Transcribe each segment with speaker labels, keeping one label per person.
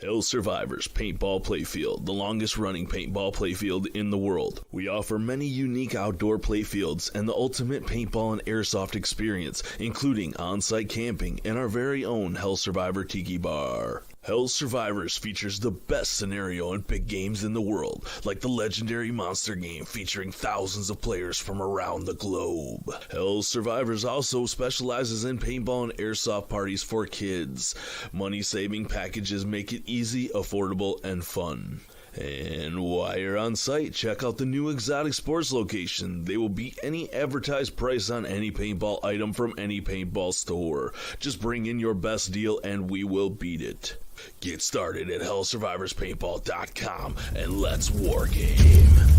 Speaker 1: Hell Survivors Paintball Playfield, the longest running paintball playfield in the world. We offer many unique outdoor playfields and the ultimate paintball and airsoft experience, including on-site camping and our very own Hell Survivor Tiki Bar. Hell Survivors features the best scenario and big games in the world, like the legendary monster game featuring thousands of players from around the globe. Hell Survivors also specializes in paintball and airsoft parties for kids. Money-saving packages make it easy, affordable, and fun. And while you're on site, check out the new Exotic Sports location. They will beat any advertised price on any paintball item from any paintball store. Just bring in your best deal and we will beat it. Get started at hellsurvivorspaintball.com and let's wargame.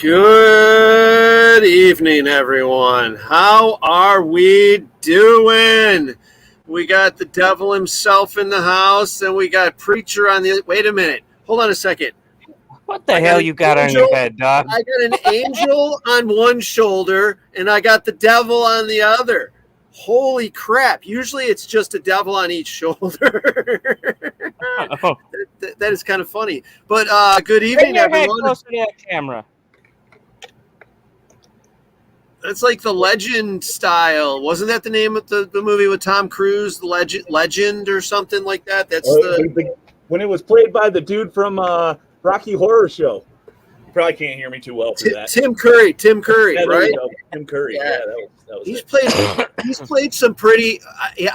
Speaker 2: Good evening, everyone. How are we doing? We got the devil himself in the house, and we got Preacher on the... Wait a minute. Hold on a second.
Speaker 3: What the hell you got on your head, dog?
Speaker 2: I got an angel on one shoulder, and I got the devil on the other. Holy crap. Usually it's just a devil on each shoulder.
Speaker 3: Oh.
Speaker 2: That is kind of funny. But good evening,
Speaker 3: Bring your head
Speaker 2: everyone.
Speaker 3: closer to that camera.
Speaker 2: It's like the Legend style. Wasn't that the name of the movie with Tom Cruise, the Legend or something like that? That's
Speaker 4: when it was played by the dude from Rocky Horror Show. You probably can't hear me too well for that.
Speaker 2: Tim Curry,
Speaker 4: Yeah,
Speaker 2: right?
Speaker 4: Tim Curry. Yeah, that was
Speaker 2: He's
Speaker 4: it.
Speaker 2: played some pretty.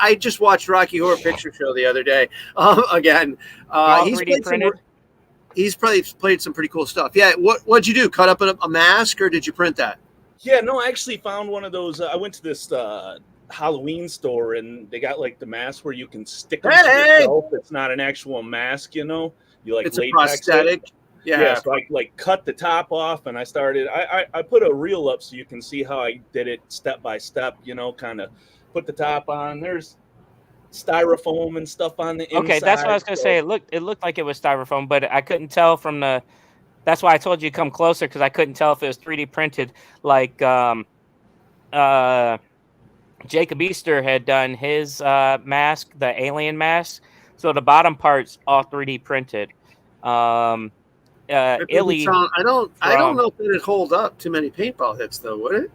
Speaker 2: I just watched Rocky Horror Picture Show the other day. Again, he's probably played some pretty cool stuff. Yeah, what'd you do? Cut up a mask, or did you print that?
Speaker 4: Yeah, no, I actually found one of those. I went to this Halloween store, and they got like the mask where you can stick them to yourself. It's not an actual mask, you know. You like
Speaker 2: it's a prosthetic.
Speaker 4: Yeah, so I like cut the top off, and I started. I put a reel up so you can see how I did it step by step. You know, kind of put the top on. There's styrofoam and stuff on the inside.
Speaker 3: Okay, that's what I was gonna say. It looked like it was styrofoam, but I couldn't tell from the. That's why I told you to come closer, because I couldn't tell if it was 3D printed. Like Jacob Easter had done his mask, the alien mask. So the bottom part's all 3D printed. Illy,
Speaker 2: I don't know if it'd hold up too many paintball hits, though, would it?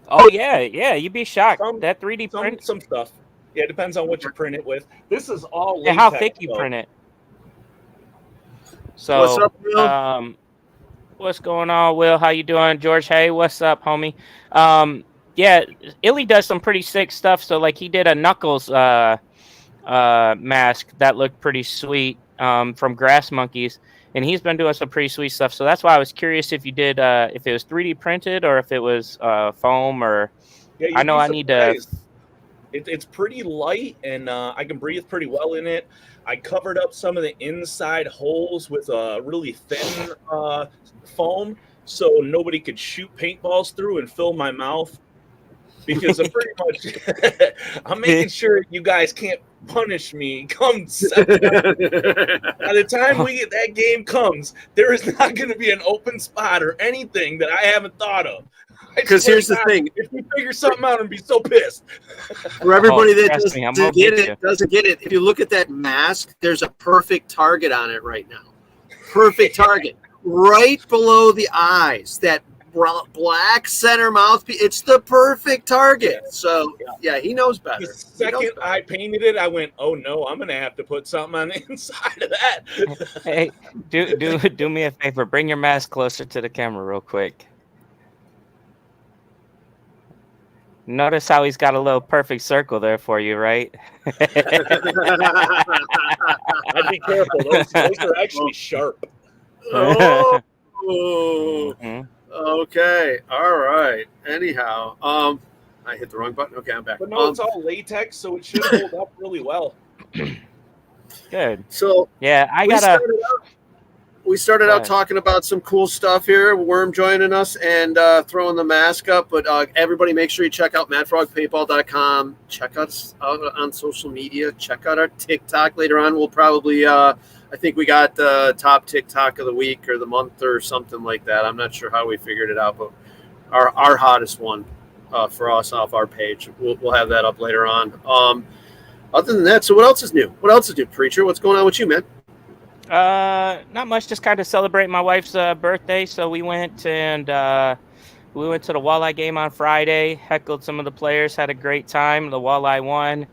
Speaker 3: Oh yeah, you'd be shocked. That 3D print,
Speaker 4: some stuff. Yeah, it depends on what you print it with. This is all
Speaker 3: and how thick you print it. So,
Speaker 2: what's up, Will?
Speaker 3: What's going on, Will? How you doing, George? Hey, what's up, homie? Yeah, Illy does some pretty sick stuff. So, like, he did a Knuckles mask that looked pretty sweet from Grass Monkeys, and he's been doing some pretty sweet stuff. So that's why I was curious if you did, if it was 3D printed or if it was foam or. Yeah, I know I need to.
Speaker 4: It's pretty light, and I can breathe pretty well in it. I covered up some of the inside holes with a really thin foam so nobody could shoot paintballs through and fill my mouth, because I'm pretty much I'm making sure you guys can't punish me come September. By the time that game comes, there is not going to be an open spot or anything that I haven't thought of.
Speaker 2: Because here's the thing:
Speaker 4: if we figure something out, and be so pissed.
Speaker 2: For everybody that doesn't get it. If you look at that mask, there's a perfect target on it right now. Perfect target, right below the eyes. That black center mouthpiece. It's the perfect target. So yeah, he knoes better.
Speaker 4: The second I painted it, I went, "Oh no, I'm gonna have to put something on the inside of that."
Speaker 3: Hey, do me a favor. Bring your mask closer to the camera, real quick. Notice how he's got a little perfect circle there for you, right?
Speaker 4: I'd be careful. Those are actually sharp.
Speaker 2: Oh, Oh, okay. All right. Anyhow, I hit the wrong button. Okay, I'm back.
Speaker 4: But no, it's all latex, so it should hold up really well.
Speaker 3: Good.
Speaker 2: So
Speaker 3: yeah,
Speaker 2: we started out talking about some cool stuff here. Worm joining us and throwing the mask up. But everybody, make sure you check out MadFrogPaintball.com. Check us out on social media. Check out our TikTok. Later on, we'll probably, I think we got the top TikTok of the week or the month or something like that. I'm not sure how we figured it out, but our hottest one for us off our page. We'll have that up later on. Other than that, so what else is new? What else is new, Preacher? What's going on with you, man?
Speaker 3: Not much. Just kind of celebrate my wife's birthday. So we went to the Walleye game on Friday. Heckled some of the players. Had a great time. The Walleye won.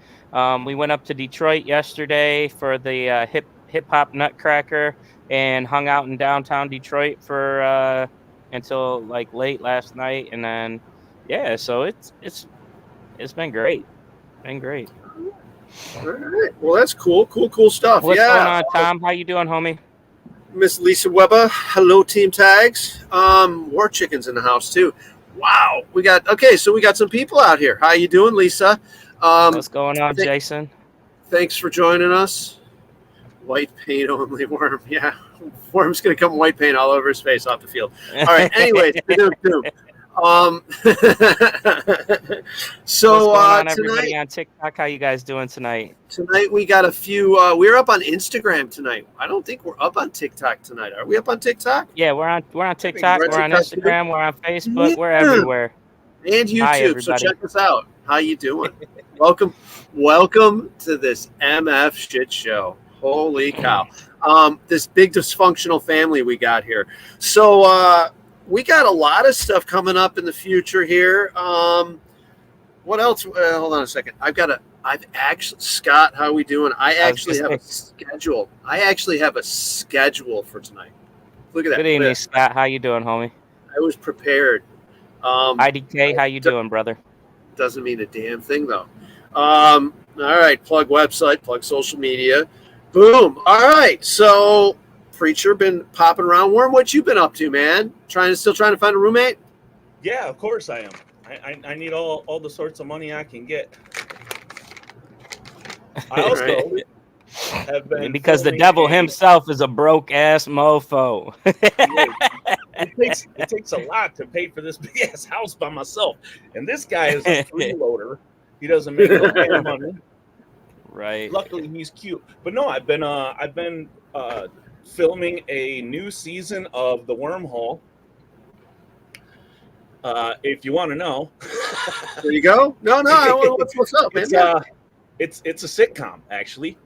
Speaker 3: We went up to Detroit yesterday for the hip hop Nutcracker and hung out in downtown Detroit for until like late last night. And then so it's been great. Been great.
Speaker 2: All right. Well, that's cool. Cool stuff.
Speaker 3: What's going on, Tom? How you doing, homie?
Speaker 2: Miss Lisa Weber. Hello, Team Tags. War Chicken's in the house too. Wow. We got some people out here. How you doing, Lisa?
Speaker 3: What's going on, Jason? Thanks
Speaker 2: for joining us. White paint only, Worm. Yeah. Worm's gonna come white paint all over his face off the field. All right. Anyways, so
Speaker 3: everybody on TikTok, how you guys doing tonight?
Speaker 2: Tonight we got a few. We're up on Instagram tonight. I don't think we're up on TikTok tonight. Are we up on TikTok?
Speaker 3: Yeah, we're on TikTok. We're on Instagram. We're on Facebook. We're everywhere.
Speaker 2: And YouTube. So check us out. How you doing? Welcome to this MF shit show. Holy cow! This big dysfunctional family we got here. So. We got a lot of stuff coming up in the future here. What else? Hold on a second. Scott, how are we doing? I actually have a schedule. For tonight. Look at that.
Speaker 3: Good evening, Scott. How you doing, homie?
Speaker 2: I was prepared.
Speaker 3: IDK, how you doing, brother?
Speaker 2: Doesn't mean a damn thing, though. All right. Plug website, plug social media. Boom. All right. So... Preacher been popping around. Worm, what you been up to, man? Still trying to find a roommate?
Speaker 4: Yeah, of course I am. I need all the sorts of money I can get. I also have been
Speaker 3: because the devil himself is a broke ass mofo.
Speaker 4: It takes a lot to pay for this big ass house by myself, and this guy is a freeloader. He doesn't make no money.
Speaker 3: Right.
Speaker 4: Luckily, he's cute. But no, I've been filming a new season of The Wormhole. If you want to know.
Speaker 2: There you go. No, what's up, man?
Speaker 4: It's a sitcom, actually.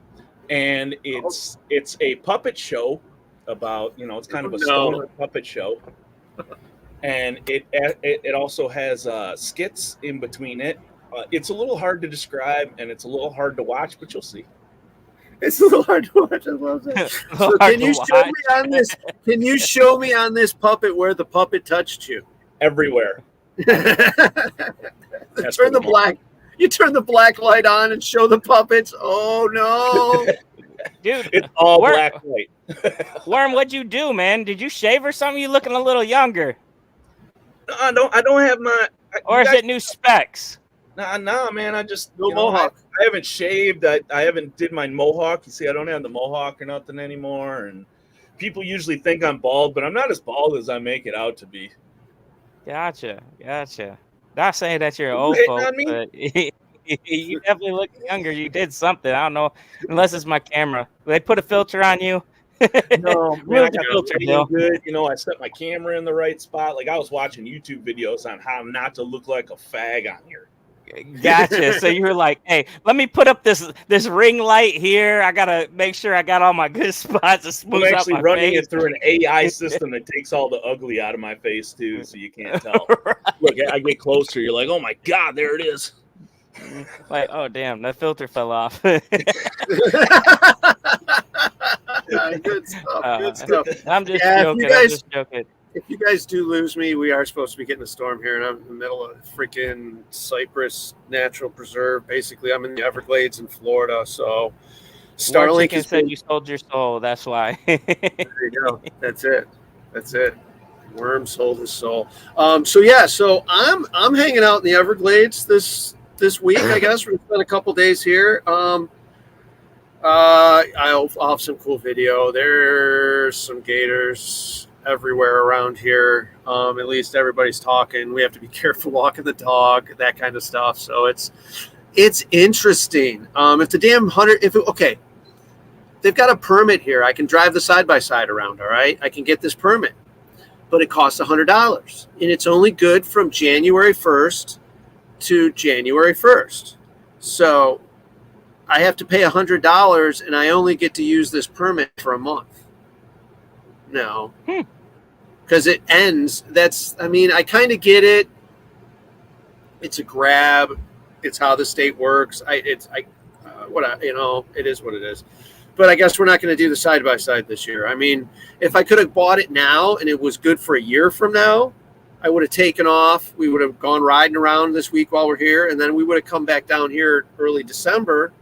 Speaker 4: And it's a puppet show about, it's kind of a stoner puppet show. And it also has skits in between it. It's a little hard to describe, and it's a little hard to watch, but you'll see.
Speaker 2: It's a little hard to watch. I love that. So can you show me on this? Can you show me on this puppet where the puppet touched you?
Speaker 4: Everywhere.
Speaker 2: You turn the black light on and show the puppets. Oh no,
Speaker 3: dude!
Speaker 4: It's all black light.
Speaker 3: Worm, what'd you do, man? Did you shave or something? You looking a little younger.
Speaker 4: No, I don't have my.
Speaker 3: Or is it new specs?
Speaker 4: Nah, man. I just
Speaker 2: mohawk.
Speaker 4: I haven't shaved. I haven't did my mohawk. You see, I don't have the mohawk or nothing anymore. And people usually think I'm bald, but I'm not as bald as I make it out to be.
Speaker 3: Gotcha. Not saying that you're old, folks, but you definitely look younger. You did something. I don't know, unless it's my camera. They put a filter on you.
Speaker 4: No, man, I got filter good. I set my camera in the right spot. Like I was watching YouTube videos on how not to look like a fag on here.
Speaker 3: Gotcha. So you were like, hey, let me put up this ring light here. I gotta make sure I got all my good spots.
Speaker 4: I'm actually running it through an AI system that takes all the ugly out of my face too, so you can't tell. Right. Look, I get closer. You're like, oh my god, there it is.
Speaker 3: Like, oh damn, that filter fell off.
Speaker 2: Good stuff.
Speaker 3: I'm just joking.
Speaker 2: If you guys do lose me, we are supposed to be getting a storm here, and I'm in the middle of freaking Cypress Natural Preserve. Basically, I'm in the Everglades in Florida, so
Speaker 3: Starlink said you sold your soul. That's why.
Speaker 2: There you go. That's it. Worm sold his soul. So I'm hanging out in the Everglades this week. I guess we're gonna spend a couple days here. I'll have some cool video. There's some gators everywhere around here. At least everybody's talking. We have to be careful walking the dog, that kind of stuff. So it's interesting. If the damn hunter, okay, they've got a permit here. I can drive the side-by-side around. All right, I can get this permit, but it costs $100, and it's only good from January 1st to January 1st. So I have to pay $100, and I only get to use this permit for a month. No, because it ends. I kind of get it. It's a grab. It's how the state works. It is what it is. But I guess we're not going to do the side-by-side this year. I mean, if I could have bought it now and it was good for a year from now, I would have taken off. We would have gone riding around this week while we're here, and then we would have come back down here early December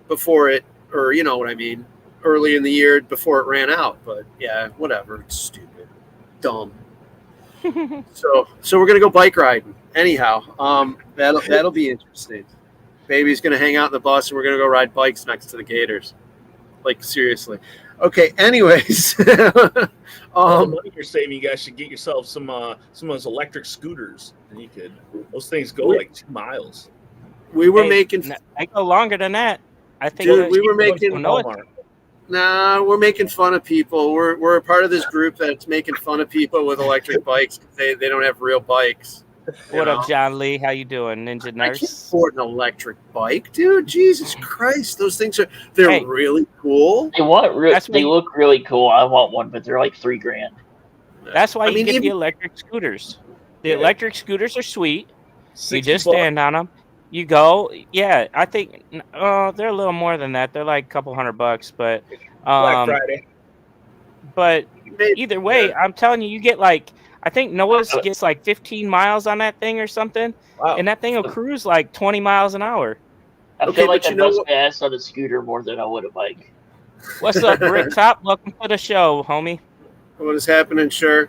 Speaker 2: before it, or you know what I mean, early in the year before it ran out. But yeah, whatever. It's stupid, dumb. So we're gonna go bike riding. Anyhow, that'll be interesting. Baby's gonna hang out in the bus, and we're gonna go ride bikes next to the gators. Like seriously. Okay. Anyways,
Speaker 4: all the money you're saving, you guys should get yourself some of those electric scooters, and those things go like 2 miles.
Speaker 2: We were making.
Speaker 3: I go longer than that. I think.
Speaker 2: Dude, we were making. Nah, we're making fun of people. We're a part of this group that's making fun of people with electric bikes. They don't have real bikes.
Speaker 3: What up, John Lee? How you doing, Ninja Nurse?
Speaker 2: I can't afford an electric bike, dude. Jesus Christ, those things they're really cool.
Speaker 5: They look really cool. I want one, but they're like $3,000.
Speaker 3: That's why you get the electric scooters. The electric scooters are sweet. You just stand on them. You go. Yeah, I think they're a little more than that. They're like a couple $100, but
Speaker 4: Black Friday.
Speaker 3: But either way, I'm telling you, you get like. I think Noah's gets like 15 miles on that thing or something, and that thing will cruise like 20 miles an hour.
Speaker 5: I feel like I bust gas on a scooter more than I would a bike.
Speaker 3: What's up, Rick Top? Welcome to the show, homie.
Speaker 2: What is happening, sure?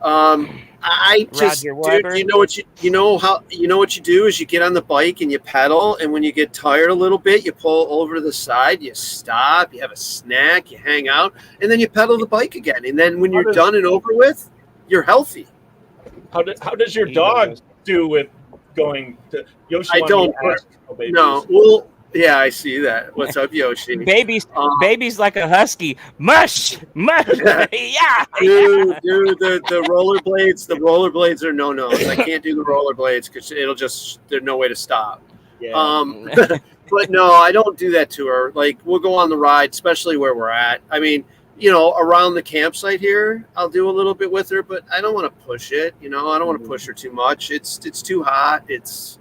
Speaker 2: I just, dude, you know what you do is you get on the bike and you pedal, and when you get tired a little bit, you pull over to the side, you stop, you have a snack, you hang out, and then you pedal the bike again. And then when you're done and over with, you're healthy.
Speaker 4: How does your dog do with going to Yoshi?
Speaker 2: I don't. No. Well, yeah, I see that. What's up, Yoshi?
Speaker 3: Baby's like a husky. Mush. Yeah.
Speaker 2: Dude, the rollerblades are no-nos. I can't do the rollerblades because there's no way to stop. Yeah. But no, I don't do that to her. Like, we'll go on the ride, especially where we're at. I mean, around the campsite here, I'll do a little bit with her, but I don't want to push it. I don't want to push her too much. It's too hot. It's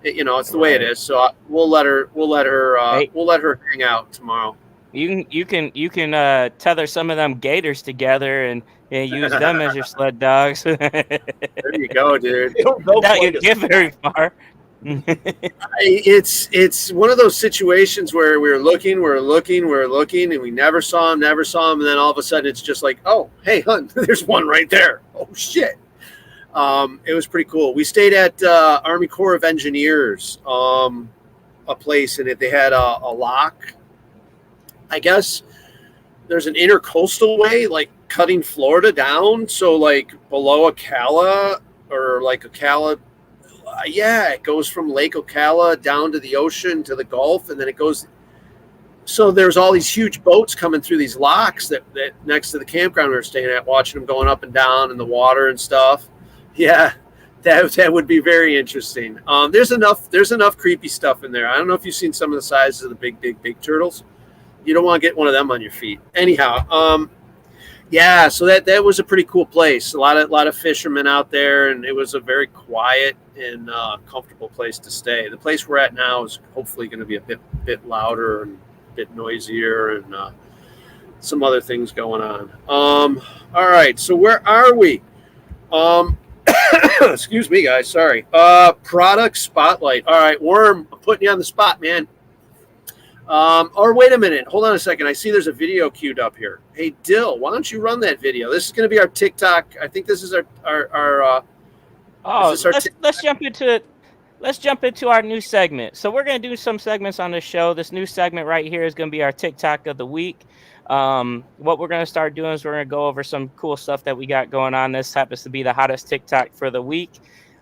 Speaker 2: the way it is. So we'll let her hang out tomorrow.
Speaker 3: You can tether some of them gators together and use them as your sled dogs.
Speaker 2: There you go, dude.
Speaker 3: Don't get very far.
Speaker 2: It's one of those situations where we're looking, and we never saw him, and then all of a sudden it's just like, oh, hey, hun, there's one right there. Oh shit. It was pretty cool. We stayed at Army Corps of Engineers, a place, and they had a lock. I guess there's an intercoastal way, like cutting Florida down, so like below Ocala or like Ocala. Yeah, it goes from Lake Ocala down to the ocean to the Gulf, and then it goes. So there's all these huge boats coming through these locks that next to the campground we were staying at, watching them going up and down in the water and stuff. Yeah, that would be very interesting. There's enough creepy stuff in there. I don't know if you've seen some of the sizes of the big turtles. You don't want to get one of them on your feet. Anyhow, yeah, so that was a pretty cool place. A lot of fishermen out there, and it was a very quiet and comfortable place to stay. The place we're at now is hopefully going to be a bit louder and a bit noisier, and some other things going on. All right, so where are we? Excuse me, guys. Sorry. Product spotlight. All right, Worm, I'm putting you on the spot, man. Or wait a minute. Hold on a second. I see there's a video queued up here. Hey, Dill, why don't you run that video? This is going to be our TikTok. I think this is our
Speaker 3: let's jump into our new segment. So we're going to do some segments on the show. This new segment right here is going to be our TikTok of the week. What we're going to start doing is we're going to go over some cool stuff that we got going on. This happens to be the hottest TikTok for the week.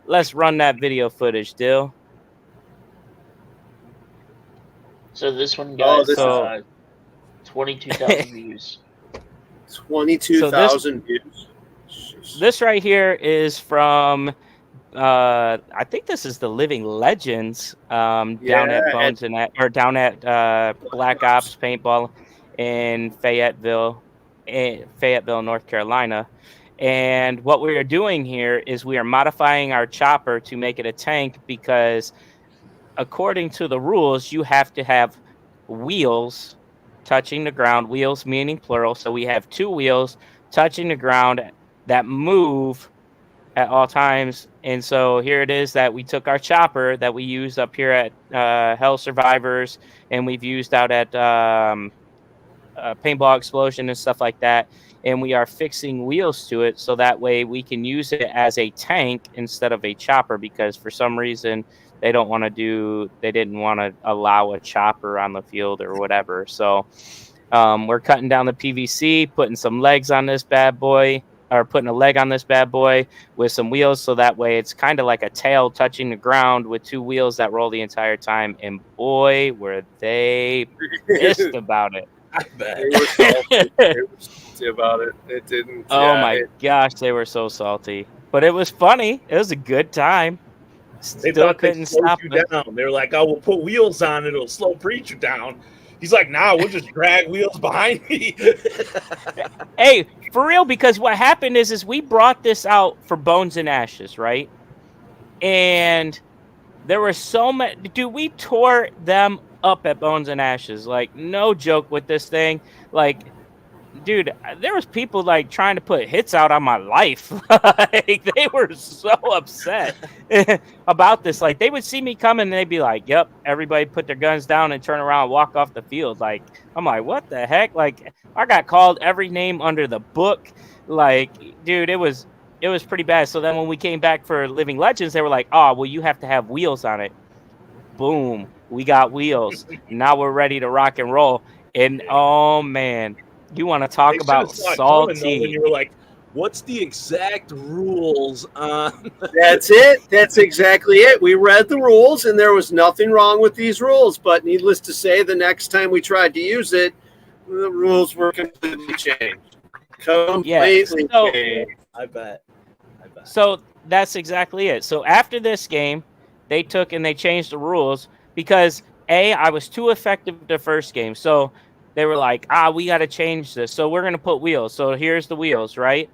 Speaker 3: Let's run that video footage, Dill.
Speaker 5: So this one got 22,000 views.
Speaker 2: 22,000 views.
Speaker 3: This right here is from, I think this is the Living Legends down at Bones down at Black Ops Paintball in Fayetteville, North Carolina. And what we are doing here is we are modifying our chopper to make it a tank because according to the rules, you have to have wheels touching the ground, wheels meaning plural. So we have 2 wheels touching the ground that move at all times. And so here it is that we took our chopper that we used up here at Hell Survivors and we've used out at Paintball Explosion and stuff like that. And we are fixing wheels to it so that way we can use it as a tank instead of a chopper because for some reason they didn't want to allow a chopper on the field or whatever. So we're cutting down the PVC, putting some legs on this bad boy, or putting a leg on this bad boy with some wheels. So that way it's kind of like a tail touching the ground with 2 wheels that roll the entire time. And boy, were they pissed about it.
Speaker 2: I bet. They were salty. They were salty about it. It didn't.
Speaker 3: Oh my gosh, they were so salty. But it was funny. It was a good time.
Speaker 4: They thought couldn't stop you down. They were like, "Oh, we'll put wheels on it. It'll slow Preacher down." He's like, "Nah, we'll just drag wheels behind me."
Speaker 3: Hey, for real, because what happened is we brought this out for Bones and Ashes, right? And there were so many. Dude, we tore them up at Bones and Ashes. Like, no joke with this thing. Like, dude, there was people like trying to put hits out on my life. Like, they were so upset about this. Like, they would see me coming and they'd be like, "Yep, everybody put their guns down and turn around and walk off the field." Like, I'm like, what the heck? Like, I got called every name under the book. Like, dude, it was pretty bad. So then when we came back for Living Legends, they were like, "Oh, well, you have to have wheels on it." Boom, we got wheels. Now we're ready to rock and roll. And oh man, you want to talk about salty?
Speaker 4: When you were like, "What's the exact rules on?"
Speaker 2: That's it. That's exactly it. We read the rules, and there was nothing wrong with these rules. But needless to say, the next time we tried to use it, the rules were completely changed. Completely changed.
Speaker 4: I bet.
Speaker 3: So that's exactly it. So after this game, they took and they changed the rules because I was too effective the first game. So they were like, we got to change this. So we're going to put wheels. So here's the wheels, right?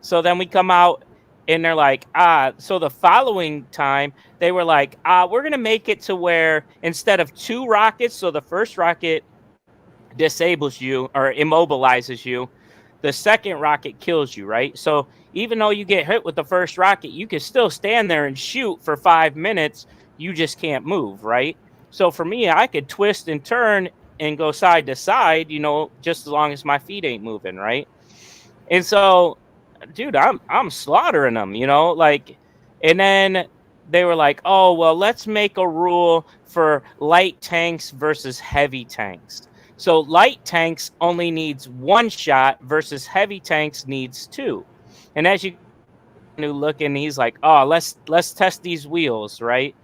Speaker 3: So then we come out and they're like, so the following time they were like, we're going to make it to where instead of 2 rockets, so the first rocket disables you or immobilizes you, the second rocket kills you, right? So even though you get hit with the first rocket, you can still stand there and shoot for 5 minutes. You just can't move, right? So for me, I could twist and turn and go side to side, just as long as my feet ain't moving, right? And so, dude, I'm slaughtering them, like, and then they were like, "Oh, well, let's make a rule for light tanks versus heavy tanks." So light tanks only needs 1 shot versus heavy tanks needs 2. And as you look, and he's like, "Oh, let's test these wheels," right?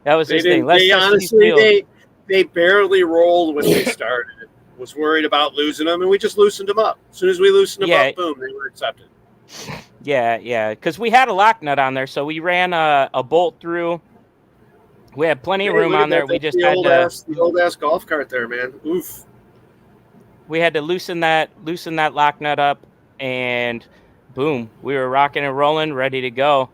Speaker 3: That was his thing. Let's test these wheels.
Speaker 2: They barely rolled when they started. Was worried about losing them, and we just loosened them up. As soon as we loosened them up, boom, they were accepted.
Speaker 3: Yeah, because we had a lock nut on there, so we ran a bolt through. We had plenty of room on there. We just had
Speaker 2: the old ass golf cart there, man. Oof.
Speaker 3: We had to loosen that lock nut up, and boom, we were rocking and rolling, ready to go.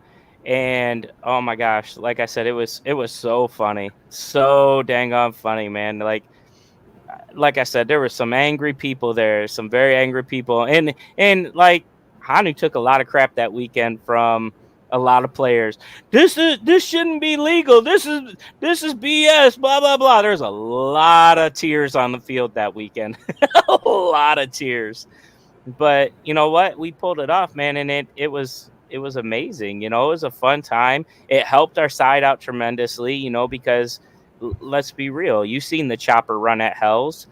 Speaker 3: And oh my gosh, like I said, it was so funny, so dang on funny, man. Like I said, there were some angry people there, some very angry people, and like Hanu took a lot of crap that weekend from a lot of players. This shouldn't be legal. This is BS. Blah blah blah. There's a lot of tears on the field that weekend. A lot of tears. But you know what? We pulled it off, man, and it was amazing. You know, it was a fun time. It helped our side out tremendously. You know, because let's be real. You've seen the chopper run at Hell's.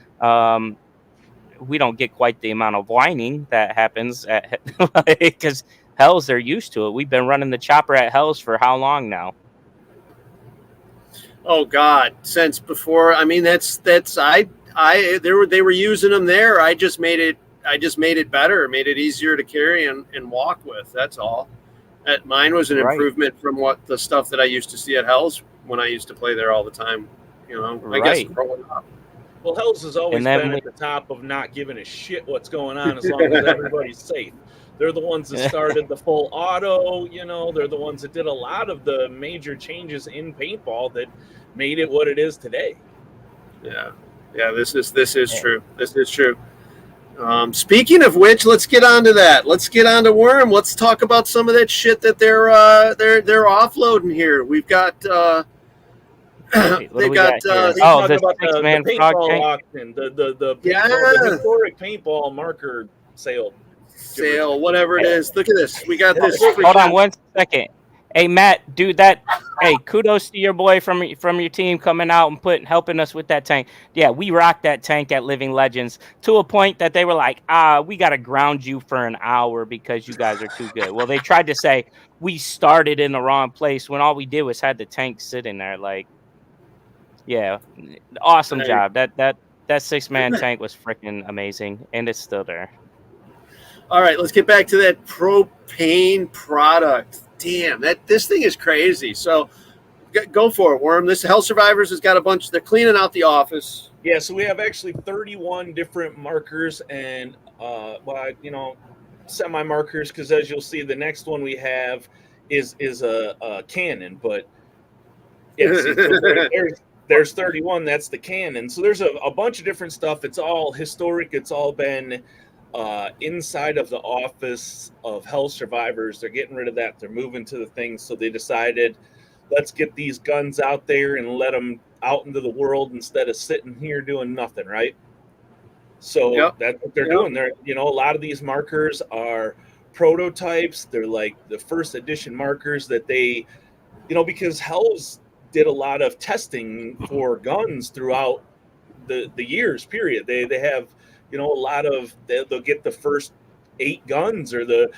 Speaker 3: We don't get quite the amount of whining that happens at because Hell's, they're used to it. We've been running the chopper at Hell's for how long now?
Speaker 2: Oh God, since before. I mean, they were using them there. I just made it better, made it easier to carry and walk with. That's all. Mine was an improvement from what the stuff that I used to see at Hell's when I used to play there all the time. You know, I guess growing up.
Speaker 4: Well, Hell's has always been at the top of not giving a shit what's going on as long as everybody's safe. They're the ones that started the full auto, you know, they're the ones that did a lot of the major changes in paintball that made it what it is today.
Speaker 2: Yeah. Yeah, this is true. This is true. Speaking of which, let's get on to that. Let's get on to Worm. Let's talk about some of that shit that they're offloading here. We've got
Speaker 3: they got the 6-man frog tank
Speaker 4: auction, the historic paintball marker sale,
Speaker 2: whatever it is. Look at this. We got this.
Speaker 3: Hold on 1 second. Hey Matt, dude, that hey, kudos to your boy from your team coming out and helping us with that tank. Yeah, we rocked that tank at Living Legends to a point that they were like, we got to ground you for an hour because you guys are too good. Well, they tried to say we started in the wrong place when all we did was had the tank sitting there. Like, yeah, awesome job. That 6-man tank was freaking amazing, and it's still there.
Speaker 2: All right, let's get back to that propane product. Damn, this thing is crazy. So go for it, Worm. This Hell Survivors has got a bunch. They're cleaning out the office.
Speaker 4: Yeah, so we have actually 31 different markers and semi markers, because as you'll see, the next one we have is a cannon. But yes, there's 31. That's the cannon. So there's a bunch of different stuff. It's all historic. It's all been inside of the office of Hell Survivors. They're getting rid of that. They're moving to the things. So they decided, let's get these guns out there and let them out into the world instead of sitting here doing nothing, right? So that's what they're doing. They're, a lot of these markers are prototypes. They're like the first edition markers that they, because Hell's did a lot of testing for guns throughout the years period. They have, a lot of, they'll get the first 8 guns or the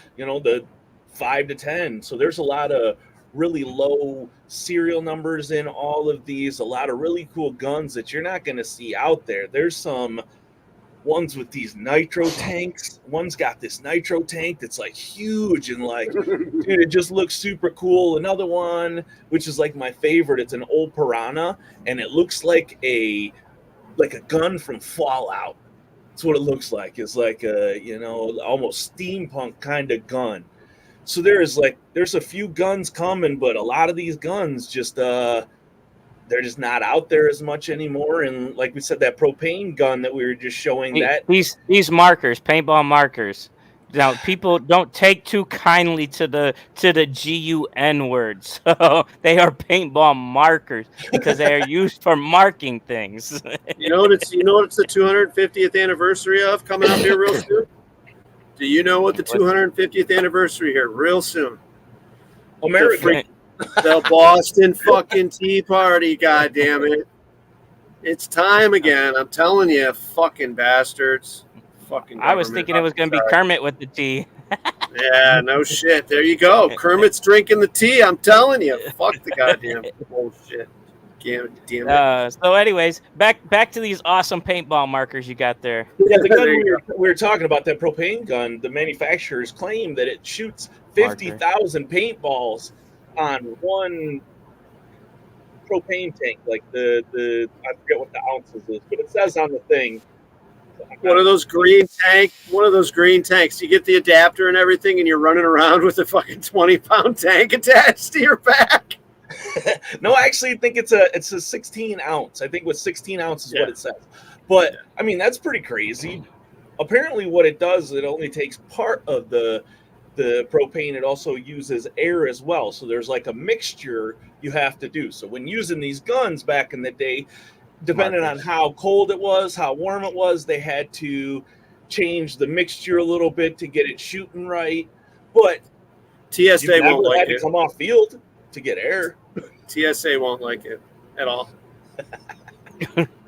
Speaker 4: 5 to 10. So there's a lot of really low serial numbers in all of these, a lot of really cool guns that you're not going to see out there. There's some ones with these nitro tanks. One's got this nitro tank that's like huge and like, dude, it just looks super cool. Another one, which is like my favorite, it's an old Piranha, and it looks like a gun from Fallout. That's what it looks like. It's like a, almost steampunk kind of gun. So there's a few guns coming, but a lot of these guns just they're just not out there as much anymore. And like we said, that propane gun that we were just showing,
Speaker 3: these markers, paintball markers. Now, people don't take too kindly to the GUN words. So they are paintball markers because they are used for marking things.
Speaker 2: You know what it's the 250th anniversary of coming up here real soon? Do you know what the 250th anniversary here real soon?
Speaker 4: American.
Speaker 2: The Boston fucking Tea Party, goddammit. It's time again. I'm telling you, fucking bastards. Fucking
Speaker 3: I was thinking it was going to be Kermit with the tea.
Speaker 2: Yeah, no shit. There you go. Kermit's drinking the tea. I'm telling you. Fuck the goddamn bullshit. Damn it.
Speaker 3: So anyways, back to these awesome paintball markers you got there.
Speaker 4: Yeah, the gun we were talking about, that propane gun, the manufacturers claim that it shoots 50,000 paintballs on one propane tank. Like the I forget what the ounces is, but it says on the thing.
Speaker 2: One of those green tanks. You get the adapter and everything, and you're running around with a fucking 20-pound tank attached to your back.
Speaker 4: No, I actually think it's a 16 ounce. I think with 16 ounces is what it says. But I mean, that's pretty crazy. Apparently what it does, it only takes part of the the propane, it also uses air as well. So there's like a mixture you have to do. So when using these guns back in the day, depending on how cold it was, how warm it was, they had to change the mixture a little bit to get it shooting right. But
Speaker 2: TSA won't like
Speaker 4: it. Come off field to get air.
Speaker 2: TSA won't like it at all.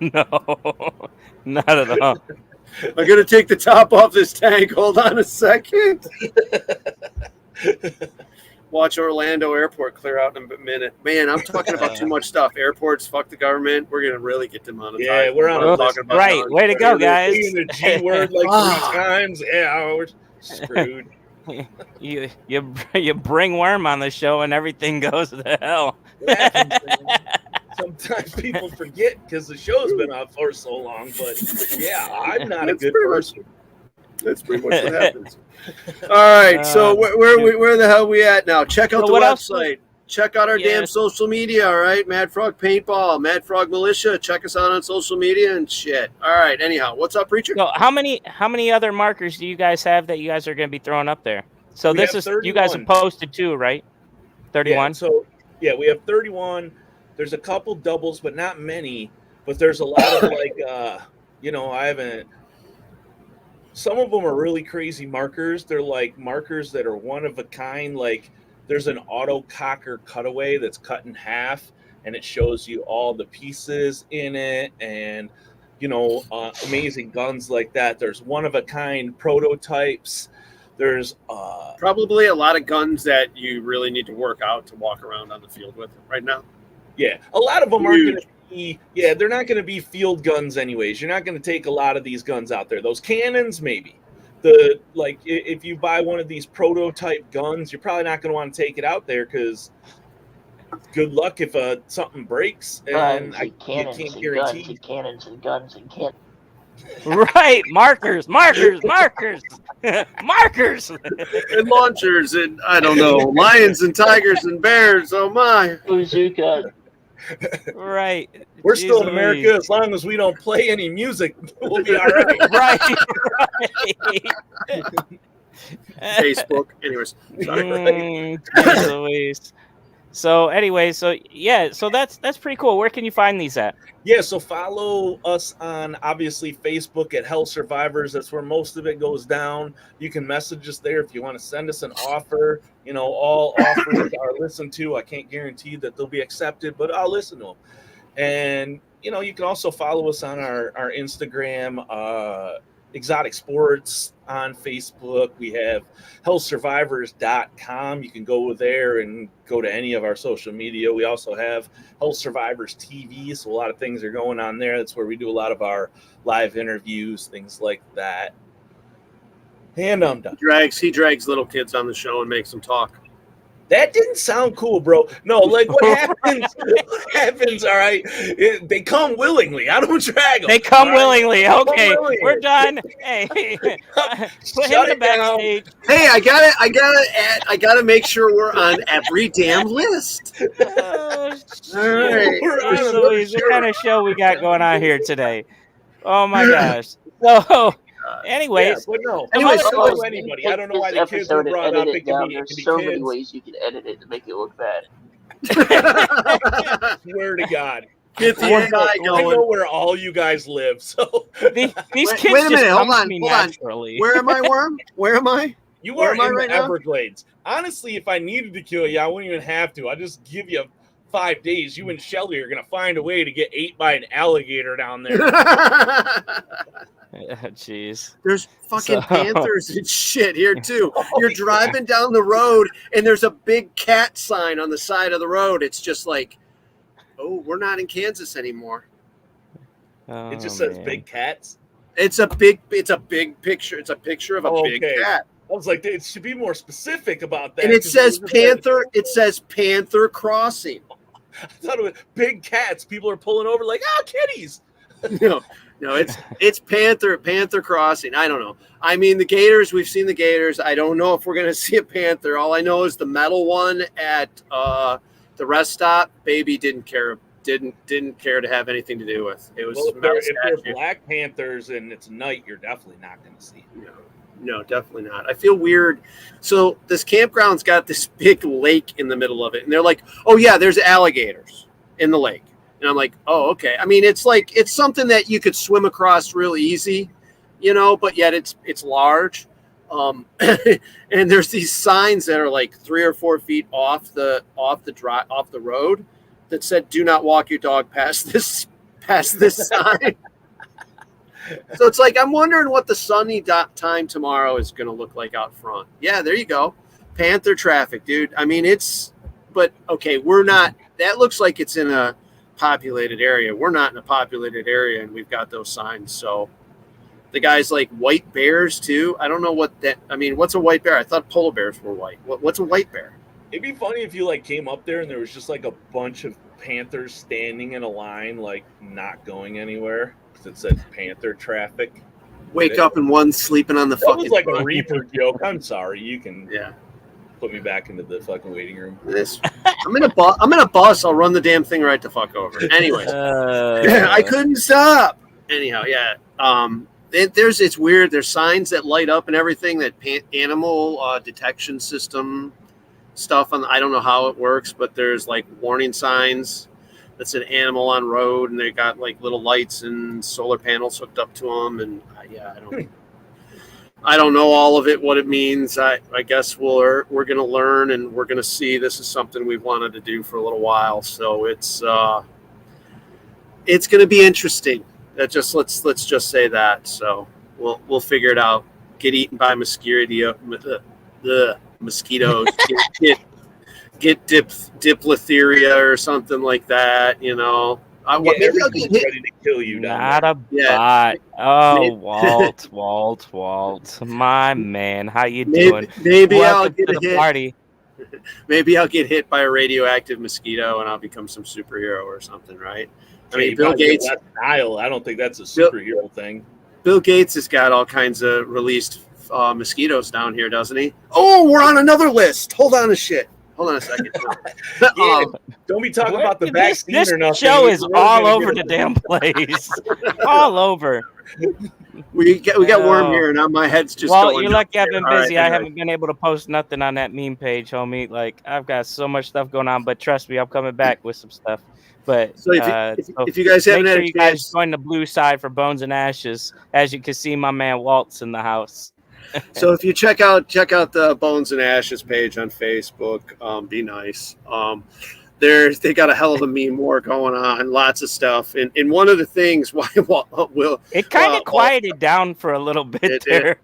Speaker 3: No, not at all.
Speaker 2: I'm going to take the top off this tank. Hold on a second. Watch Orlando Airport clear out in a minute. Man, I'm talking about too much stuff. Airports, fuck the government. We're going to really get demonetized.
Speaker 4: Yeah, we're on
Speaker 3: talking about right. Way to go, guys.
Speaker 4: The G word like 3 times. Yeah, we're screwed.
Speaker 3: You bring Worm on the show and everything goes to hell.
Speaker 4: Sometimes people forget because the show's been on for so long. But yeah, I'm not a good person.
Speaker 2: That's pretty much what happens. All right, so where the hell are we at now? Check out the website. Check out our damn social media. All right, Mad Frog Paintball, Mad Frog Militia. Check us out on social media and shit. All right. Anyhow, what's up, Preacher?
Speaker 3: So how many other markers do you guys have that you guys are going to be throwing up there? So this is 31. You guys have posted too, right? 31.
Speaker 4: Yeah, we have 31. There's a couple doubles, but not many. But there's a lot of like, I haven't. Some of them are really crazy markers. They're like markers that are one of a kind. Like there's an auto cocker cutaway that's cut in half, and it shows you all the pieces in it, and amazing guns like that. There's one of a kind prototypes. There's
Speaker 2: probably a lot of guns that you really need to work out to walk around on the field with right now.
Speaker 4: Yeah, a lot of them aren't going to be. Yeah, they're not going to be field guns anyways. You're not going to take a lot of these guns out there. Those cannons, maybe. If you buy one of these prototype guns, you're probably not going to want to take it out there because good luck if something breaks. And
Speaker 5: you can't guarantee cannons and guns and cannons.
Speaker 3: Right, markers, markers. And
Speaker 2: launchers, and I don't know, lions and tigers and bears. Oh my,
Speaker 5: bazooka.
Speaker 3: Right.
Speaker 4: We're still in America. As long as we don't play any music, we'll be all right.
Speaker 3: Right.
Speaker 2: Facebook. Anyways. Sorry.
Speaker 3: So that's pretty cool. Where can you find these at?
Speaker 4: Yeah, so follow us on obviously Facebook at Hell Survivors. That's where most of it goes down. You can message us there if you want to send us an offer. All offers are listened to. I can't guarantee that they'll be accepted, but I'll listen to them. And you can also follow us on our Instagram, Exotic Sports on Facebook. We have hellsurvivors.com. You can go there and go to any of our social media. We also have Hell Survivors TV, so a lot of things are going on there. That's where we do a lot of our live interviews, things like that. And I'm done.
Speaker 2: He drags little kids on the show and makes them talk.
Speaker 4: That didn't sound cool, bro. No, like what happens, all right? They come willingly. I don't drag them.
Speaker 3: They come willingly. Okay, we're done. Hey, put him in the backstage.
Speaker 2: Hey, I gotta make sure we're on every damn list.
Speaker 3: All right. What kind of show we got going on here today? Oh my gosh. So anyways,
Speaker 4: but no. Anyways, anybody. I don't know why the kids were brought up.
Speaker 5: There's so many ways you can edit it to make it look bad.
Speaker 4: Swear to God.
Speaker 2: Get the AI going.
Speaker 4: I know where all you guys live. So
Speaker 3: these kids
Speaker 2: wait a minute.
Speaker 3: Hold
Speaker 2: on.
Speaker 3: Naturally.
Speaker 2: Where am I, Worm? Where am I?
Speaker 4: You are in the Everglades. Honestly, if I needed to kill you, I wouldn't even have to. I'd just give you 5 days. You and Shelly are going to find a way to get ate by an alligator down there.
Speaker 3: Jeez.
Speaker 2: There's fucking panthers and shit here too. You're driving down the road and there's a big cat sign on the side of the road. It's just like, oh, we're not in Kansas anymore.
Speaker 4: It just says big cats.
Speaker 2: It's a big picture. It's a picture of a big cat.
Speaker 4: I was like, it should be more specific about that.
Speaker 2: And it says Panther. It says Panther Crossing.
Speaker 4: I thought it was big cats. People are pulling over like, kitties.
Speaker 2: No, it's Panther Crossing. I don't know. I mean, the Gators, we've seen the Gators. I don't know if we're going to see a Panther. All I know is the metal one at the rest stop, baby didn't care to have anything to do with. It was
Speaker 4: if they're Black Panthers and it's night, you're definitely not going to see.
Speaker 2: No, definitely not. I feel weird. So this campground's got this big lake in the middle of it, and they're like, "Oh yeah, there's alligators in the lake," and I'm like, "Oh okay." I mean, it's something that you could swim across real easy, but yet it's large. And there's these signs that are like 3 or 4 feet off the road that said, "Do not walk your dog past this sign." So it's like, I'm wondering what the sunny time tomorrow is going to look like out front. Yeah, there you go. Panther traffic, dude. I mean, but okay, we're not, that looks like it's in a populated area. We're not in a populated area, and we've got those signs. So the guy's like, white bears too. I don't know what's a white bear? I thought polar bears were white. What's a white bear?
Speaker 4: It'd be funny if you came up there and there was just a bunch of panthers standing in a line, not going anywhere. It said panther traffic.
Speaker 2: Wake up and one sleeping on the
Speaker 4: that
Speaker 2: fucking.
Speaker 4: Was like a Reaper joke. I'm sorry. You can put me back into the fucking waiting room.
Speaker 2: I'm in a bus. I'll run the damn thing right the fuck over. Anyways, I couldn't stop. Anyhow, yeah. It's weird. There's signs that light up and everything. That animal detection system stuff. I don't know how it works, but there's warning signs. That's an animal on road, and they got little lights and solar panels hooked up to them, and I don't know all of it, what it means. I guess we're going to learn, and we're going to see. This is something we've wanted to do for a little while, so it's going to be interesting. Let's just say that. So we'll figure it out. Get eaten by mosquitoes. Get diphtheria or something like that,
Speaker 4: maybe I'll get ready to kill you.
Speaker 3: Not a bot. Oh, Walt, my man, how you doing?
Speaker 2: Maybe I'll get hit.
Speaker 3: Party.
Speaker 2: Maybe I'll get hit by a radioactive mosquito and I'll become some superhero or something, right? I mean, Bill Gates.
Speaker 4: I don't think that's a superhero thing.
Speaker 2: Bill Gates has got all kinds of released mosquitoes down here, doesn't he? Oh, we're on another list. Hold on a second.
Speaker 4: Don't be talking about the vaccine or nothing.
Speaker 3: This show is all over the damn place. All over.
Speaker 2: We got Worm here, and now my head's just going.
Speaker 3: Well, you're lucky I've been busy. I haven't been able to post nothing on that meme page, homie. I've got so much stuff going on, but trust me, I'm coming back with some stuff. But
Speaker 2: so if you guys haven't had a chance,
Speaker 3: you guys join the blue side for Bones and Ashes. As you can see, my man Walt's in the house.
Speaker 2: So if you check out the Bones and Ashes page on Facebook, be nice. They got a hell of a meme war going on, lots of stuff. And one of the things why
Speaker 3: it kind of quieted down for a little bit there.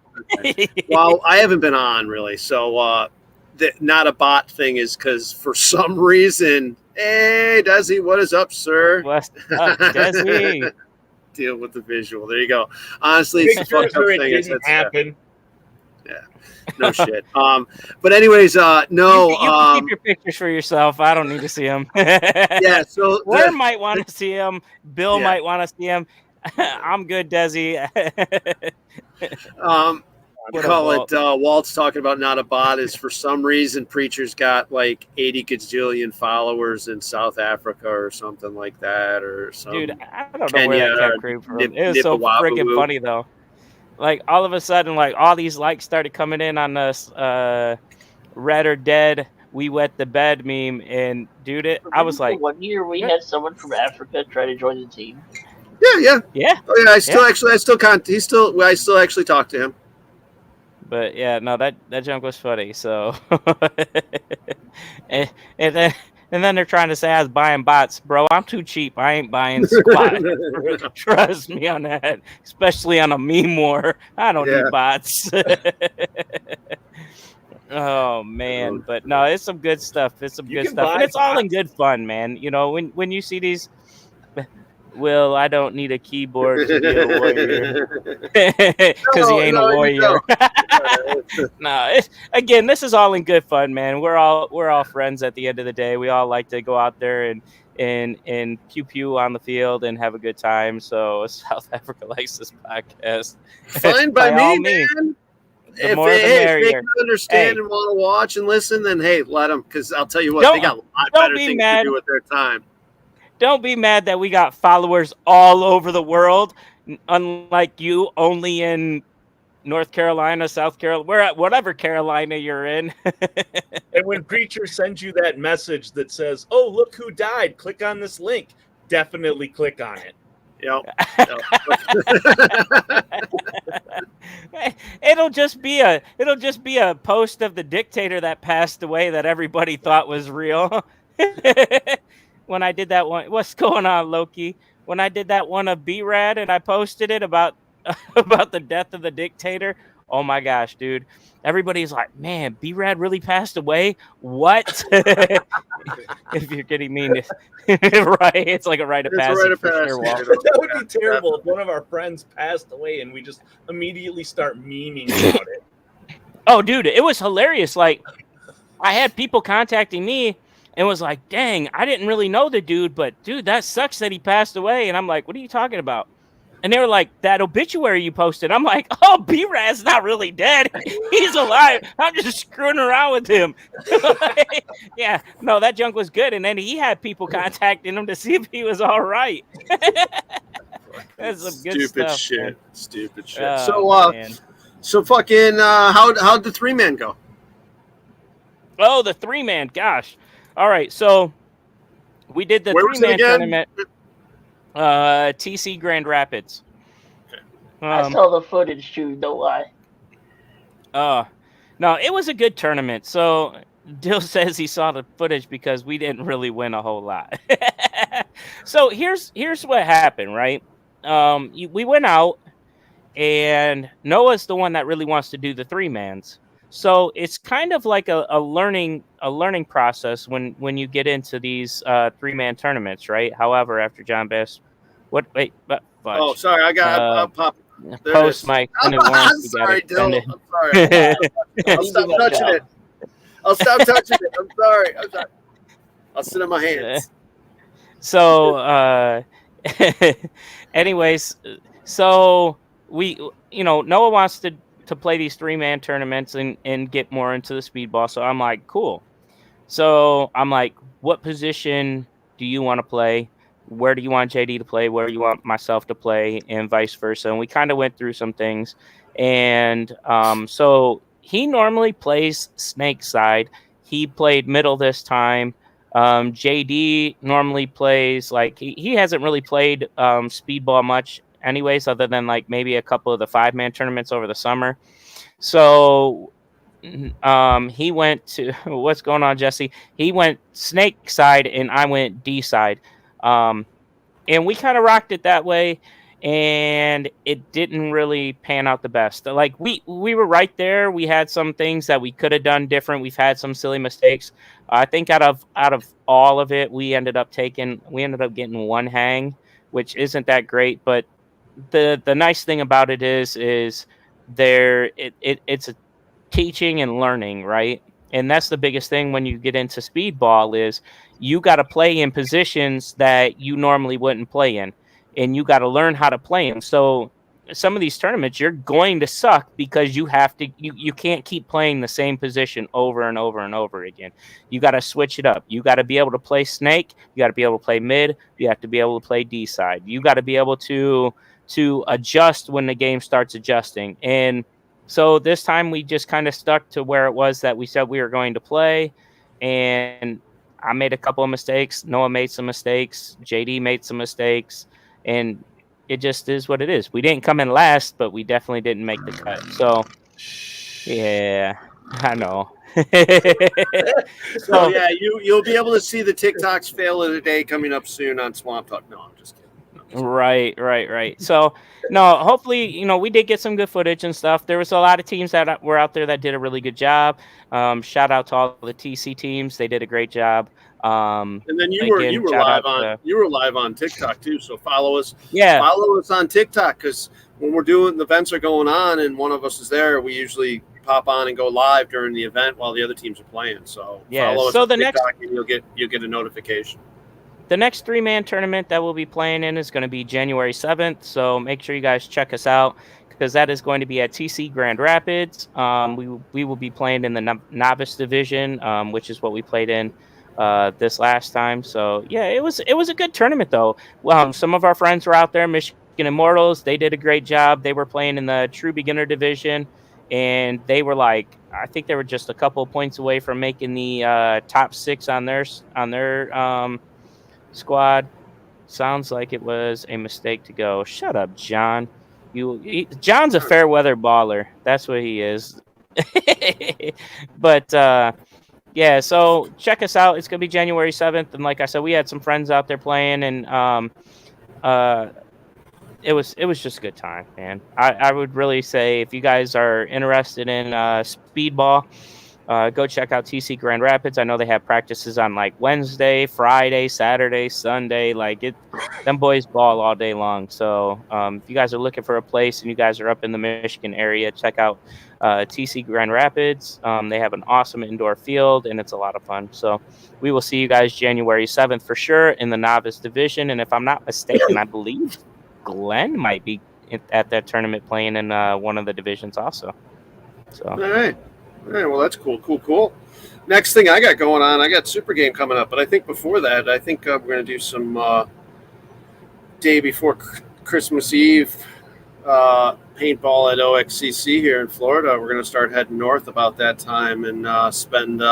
Speaker 2: Well, I haven't been on really, so the not a bot thing is because for some reason, hey Desi, what is up, sir?
Speaker 3: What's up, Desi?
Speaker 2: Deal with the visual. There you go. Honestly, it's a fucked up thing.
Speaker 4: It didn't happen.
Speaker 2: Yeah, no shit. But anyways, no.
Speaker 3: You can keep your pictures for yourself. I don't need to see them.
Speaker 2: Yeah. So
Speaker 3: Warren might want to see them. Bill might want to see them. I'm good, Desi.
Speaker 2: Call it. Walt's talking about not a bot. Is for some reason Preacher's got 80 gajillion followers in South Africa or something like that, or some.
Speaker 3: Dude, I don't know where that came from. It was so freaking funny though. All of a sudden, all these likes started coming in on this Red or Dead, We Wet the Bed meme. And, dude, I was like...
Speaker 5: 1 year we had someone from Africa try to join the team.
Speaker 2: Yeah.
Speaker 3: Yeah.
Speaker 2: Oh, yeah, I still actually talk to him.
Speaker 3: But, yeah, no, that junk was funny, so... and then they're trying to say I was buying bots. Bro, I'm too cheap. I ain't buying squat. Trust me on that. Especially on a meme war. I don't need bots. Oh, man. But no, it's some good stuff. It's some good stuff. And it's all in good fun, man. When you see these... Will, I don't need a keyboard to be a warrior. Because he ain't a warrior. No, again, this is all in good fun, man. We're all friends at the end of the day. We all like to go out there and pew pew on the field and have a good time. So South Africa likes this podcast.
Speaker 2: Fine by me, man.
Speaker 3: The more the merrier.
Speaker 2: If they can understand and want to watch and listen, then hey, let them. Because I'll tell you what, they got a lot better things to do with their time.
Speaker 3: Don't be mad that we got followers all over the world, unlike you, only in North Carolina, South Carolina, whatever Carolina you're in.
Speaker 4: And when Preacher sends you that message that says, "Oh, look who died. Click on this link." Definitely click on it.
Speaker 2: Yep.
Speaker 3: It'll just be a post of the dictator that passed away that everybody thought was real. When I did that one, what's going on, Loki? When I did that one of B-Rad and I posted it about the death of the dictator. Oh my gosh, dude. Everybody's like, man, B-Rad really passed away? What? If you're getting mean. Right. It's like a rite of passage.
Speaker 4: That would be terrible if one of our friends passed away and we just immediately start memeing about it.
Speaker 3: Oh, dude, it was hilarious. Like, I had people contacting me and was like, dang, I didn't really know the dude, but dude, that sucks that he passed away. And I'm like, what are you talking about? And they were like, that obituary you posted. I'm like, oh, B-Rad's not really dead. He's alive. I'm just screwing around with him. Yeah, no, that junk was good. And then he had people contacting him to see if he was all right. That's some good
Speaker 2: stupid
Speaker 3: stuff,
Speaker 2: shit.
Speaker 3: man.
Speaker 2: Stupid shit.
Speaker 3: Man.
Speaker 2: So fucking how'd the 3-man go?
Speaker 3: Oh, the 3-man. Gosh. All right. So we did the 3-man tournament. TC Grand Rapids.
Speaker 5: I saw the footage too, don't lie.
Speaker 3: No, it was a good tournament. So Dill says he saw the footage because we didn't really win a whole lot. So here's what happened, right? We went out, and Noah's the one that really wants to do the 3-mans. So it's kind of like a learning process when you get into these 3-man tournaments, right? However, after John Best, oh,
Speaker 2: sorry, I got pop.
Speaker 3: Post Mike.
Speaker 2: I'm sorry, Dill. I'm sorry. I'll stop touching it. I'm sorry. I'll sit on my hands.
Speaker 3: So, anyways, so Noah wants to play these 3-man tournaments and get more into the speedball. So I'm like, cool. So I'm like, what position do you want to play? Where do you want JD to play? Where do you want myself to play? And vice versa. And we kind of went through some things. And so he normally plays snake side. He played middle this time. JD normally plays, like, he hasn't really played speedball much anyways, other than like maybe a couple of the 5-man tournaments over the summer. So he went to what's going on, Jesse? He went snake side and I went D side. And we kind of rocked it that way, and it didn't really pan out the best. Like we were right there. We had some things that we could have done different. We've had some silly mistakes. I think out of all of it, we ended up getting one hang, which isn't that great. But the nice thing about it is it's a teaching and learning, right? And that's the biggest thing when you get into speedball is you got to play in positions that you normally wouldn't play in, and you got to learn how to play them. So some of these tournaments, you're going to suck because you can't keep playing the same position over and over and over again. You got to switch it up. You got to be able to play snake. You got to be able to play mid. You have to be able to play D side. You got to be able to adjust when the game starts adjusting. And so this time we just kind of stuck to where it was that we said we were going to play. And I made a couple of mistakes. Noah made some mistakes. JD made some mistakes. And it just is what it is. We didn't come in last, but we definitely didn't make the cut. So, yeah, I know.
Speaker 2: So, yeah, you'll be able to see the TikToks fail of the day coming up soon on Swamp Talk. No, I'm just kidding.
Speaker 3: Right. So, no, hopefully, we did get some good footage and stuff. There was a lot of teams that were out there that did a really good job. Shout out to all the TC teams. They did a great job.
Speaker 2: And then you were live on TikTok too. So follow us.
Speaker 3: Yeah.
Speaker 2: Follow us on TikTok, because when the events are going on and one of us is there, we usually pop on and go live during the event while the other teams are playing. So follow us on TikTok and you'll get a notification.
Speaker 3: The next 3-man tournament that we'll be playing in is going to be January 7th. So make sure you guys check us out, because that is going to be at TC Grand Rapids. We will be playing in the novice division, which is what we played in this last time. So yeah, it was a good tournament though. Some of our friends were out there. Michigan Michigan Immortals, they did a great job. They were playing in the true beginner division, and they were like, I think they were just a couple of points away from making the top 6 on their squad. Sounds like it was a mistake to go. Shut up, John. John's a fair weather baller. That's what he is. But yeah, so check us out. It's gonna be January 7th, and like I said, we had some friends out there playing, and it was just a good time, man. I would really say if you guys are interested in speedball, go check out TC Grand Rapids. I know they have practices on like Wednesday, Friday, Saturday, Sunday. Like them boys ball all day long. So if you guys are looking for a place and you guys are up in the Michigan area, check out TC Grand Rapids. They have an awesome indoor field, and it's a lot of fun. So we will see you guys January 7th for sure in the novice division. And if I'm not mistaken, I believe Glenn might be at that tournament playing in one of the divisions also. So
Speaker 2: all right, well, that's cool. Next thing I got going on, I got Super Game coming up, but I think before that, I think we're going to do some day before Christmas Eve paintball at OXCC here in Florida. We're going to start heading north about that time and spend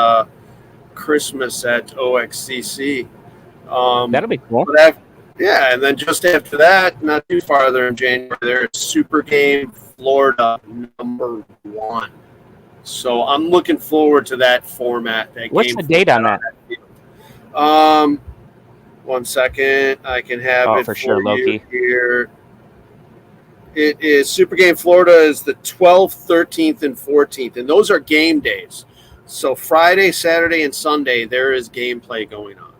Speaker 2: Christmas at OXCC.
Speaker 3: That'll be cool.
Speaker 2: Yeah, and then just after that, not too farther in January, there's Super Game Florida #1. So I'm looking forward to that format.
Speaker 3: What's the date on that?
Speaker 2: 1 second. I can have it
Speaker 3: for sure, Loki.
Speaker 2: Here. It is Super Game Florida is the 12th, 13th, and 14th, and those are game days. So Friday, Saturday, and Sunday, there is gameplay going on.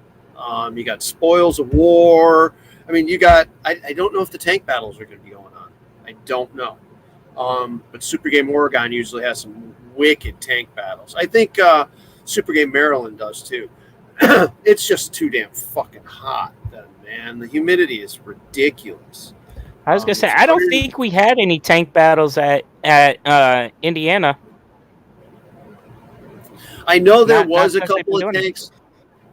Speaker 2: You got Spoils of War. I mean, you got. I don't know if the tank battles are going to be going on. I don't know. But Super Game Oregon usually has some wicked tank battles. I think Super Game Maryland does too. It's just too damn fucking hot, then, man. The humidity is ridiculous.
Speaker 3: I was gonna say, I don't think we had any tank battles at Indiana.
Speaker 2: I know there was a couple of tanks.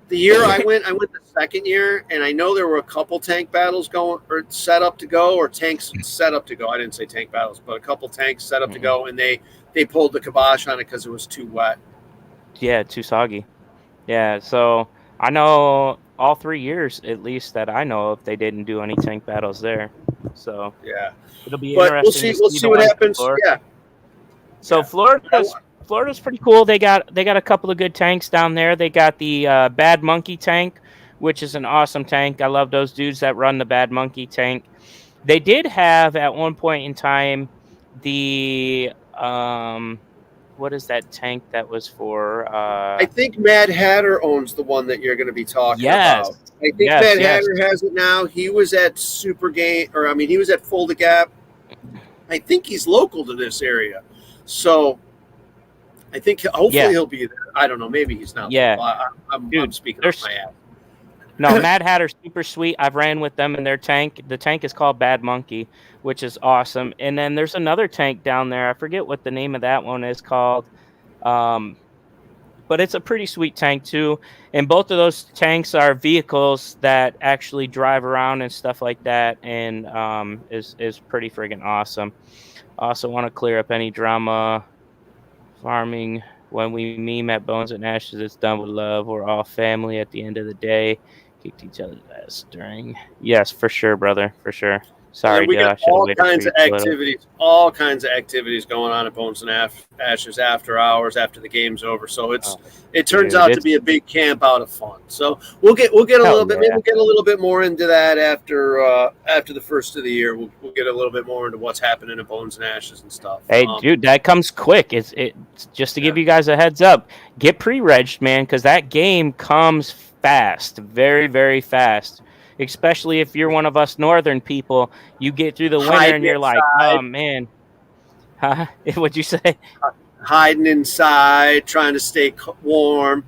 Speaker 2: The year I went the second year, and I know there were a couple tank battles going or set up to go, or tanks set up to go. I didn't say tank battles, but a couple tanks set up to go, and they pulled the kibosh on it because it was too wet.
Speaker 3: Yeah, too soggy. Yeah, so I know all 3 years, at least that I know of, they didn't do any tank battles there. So
Speaker 2: yeah,
Speaker 3: it'll be interesting.
Speaker 2: We'll see what happens. Yeah.
Speaker 3: So yeah. Florida's pretty cool. They got a couple of good tanks down there. They got the Bad Monkey tank, which is an awesome tank. I love those dudes that run the Bad Monkey tank. They did have at one point in time the what is that tank that was for?
Speaker 2: I think Mad Hatter owns the one that you're going to be talking about. I think Mad Hatter has it now. He was at Super Game, he was at Fulda Gap. I think he's local to this area, so I think hopefully he'll be there. I don't know. Maybe he's not.
Speaker 3: Yeah,
Speaker 2: I'm speaking off my ass.
Speaker 3: No, Mad Hatter's super sweet. I've ran with them in their tank. The tank is called Bad Monkey, which is awesome. And then there's another tank down there. I forget what the name of that one is called. But it's a pretty sweet tank too. And both of those tanks are vehicles that actually drive around and stuff like that, and is pretty friggin' awesome. Also want to clear up any drama farming. When we meme at Bones and Ashes, it's done with love. We're all family at the end of the day. Kicked each other's ass during. Yes, for sure, brother. For sure. Sorry,
Speaker 2: we got all kinds of activities going on at Bones and Ashes after hours, after the game's over. So it turns out to be a big camp out of fun. So we'll get a little bit, maybe we'll get a little bit more into that after the first of the year. We'll get a little bit more into what's happening at Bones and Ashes and stuff.
Speaker 3: Hey, dude, that comes quick. It's just to give you guys a heads up. Get pre-regged, man, because that game comes fast, very, very fast. Especially if you're one of us northern people, you get through the winter and you're like, oh, man. Huh? What'd you say?
Speaker 2: Hiding inside, trying to stay warm.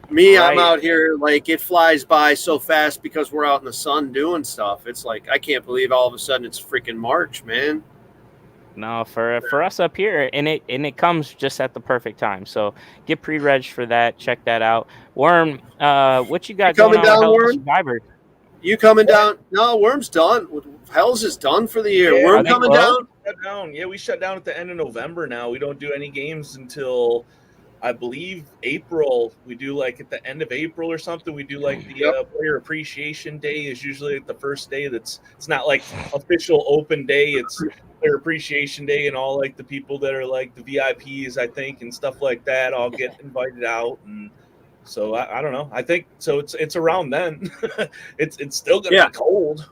Speaker 2: Me, right. I'm out here, like, it flies by so fast because we're out in the sun doing stuff. It's like, I can't believe all of a sudden it's freaking March, man.
Speaker 3: No, for us up here, and it comes just at the perfect time. So get pre-reg for that. Check that out. Worm, what you got going on with Survivor?
Speaker 2: You coming down? No, Worm's done. Hell's is done for the year. Worm coming down?
Speaker 4: Shut down. Yeah, we shut down at the end of November now. We don't do any games until, I believe, April. We do like at the end of April or something. We do like the Player Appreciation Day is usually like the first day. It's not like official open day. It's Player Appreciation Day, and all like the people that are like the VIPs, I think, and stuff like that all get invited out. And so I don't know. I think so. It's around then. it's still gonna be cold.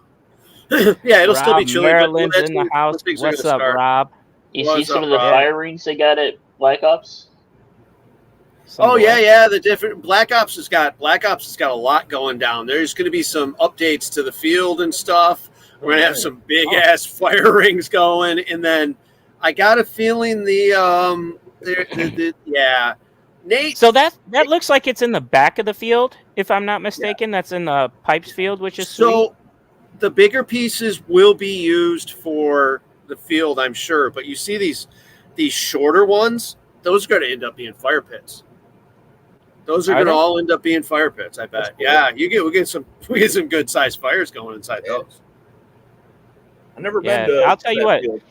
Speaker 2: Yeah, it'll still be chilly.
Speaker 3: Maryland's in the house. What's up, Rob?
Speaker 5: You see some of the fire rings they got at Black Ops?
Speaker 2: The different Black Ops has got a lot going down. There's going to be some updates to the field and stuff. We're going to have some big ass fire rings going, and then I got a feeling Nate.
Speaker 3: So that looks like it's in the back of the field, if I'm not mistaken. That's in the pipes field, which is sweet.
Speaker 2: The bigger pieces will be used for the field, I'm sure. But you see these shorter ones; those are going to end up being fire pits. Those are going to all end up being fire pits, I bet. Cool. Yeah, we get some good sized fires going inside those.
Speaker 4: I've never been to.
Speaker 3: I'll tell you what.
Speaker 4: Field.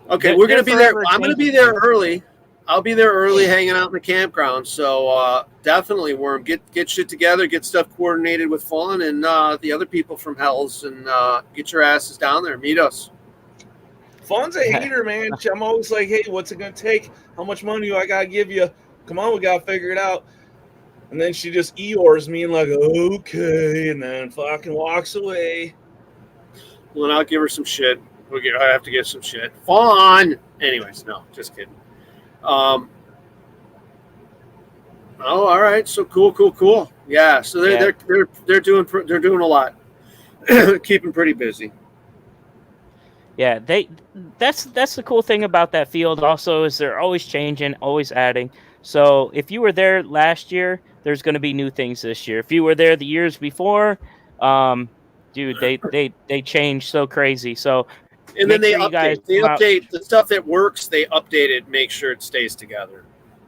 Speaker 2: Okay, we're going to be there. I'm going to be there early. I'll be there early, hanging out in the campground. So definitely, Worm, get shit together, get stuff coordinated with Fawn and the other people from Hells, and get your asses down there. Meet us.
Speaker 4: Fawn's a hater, man. I'm always like, hey, what's it gonna take? How much money do I gotta give you? Come on, we gotta figure it out. And then she just Eeyores me and like, okay, and then fucking walks away.
Speaker 2: Well, then I'll give her some shit. I have to give some shit. Fawn. Anyways, no, just kidding. All right. So cool. Yeah. So they're doing a lot, keeping pretty busy.
Speaker 3: Yeah, that's the cool thing about that field. Also, is they're always changing, always adding. So if you were there last year, there's going to be new things this year. If you were there the years before, dude, they changed so crazy. So.
Speaker 2: And then they update. They update the stuff that works. They update it, make sure it stays together,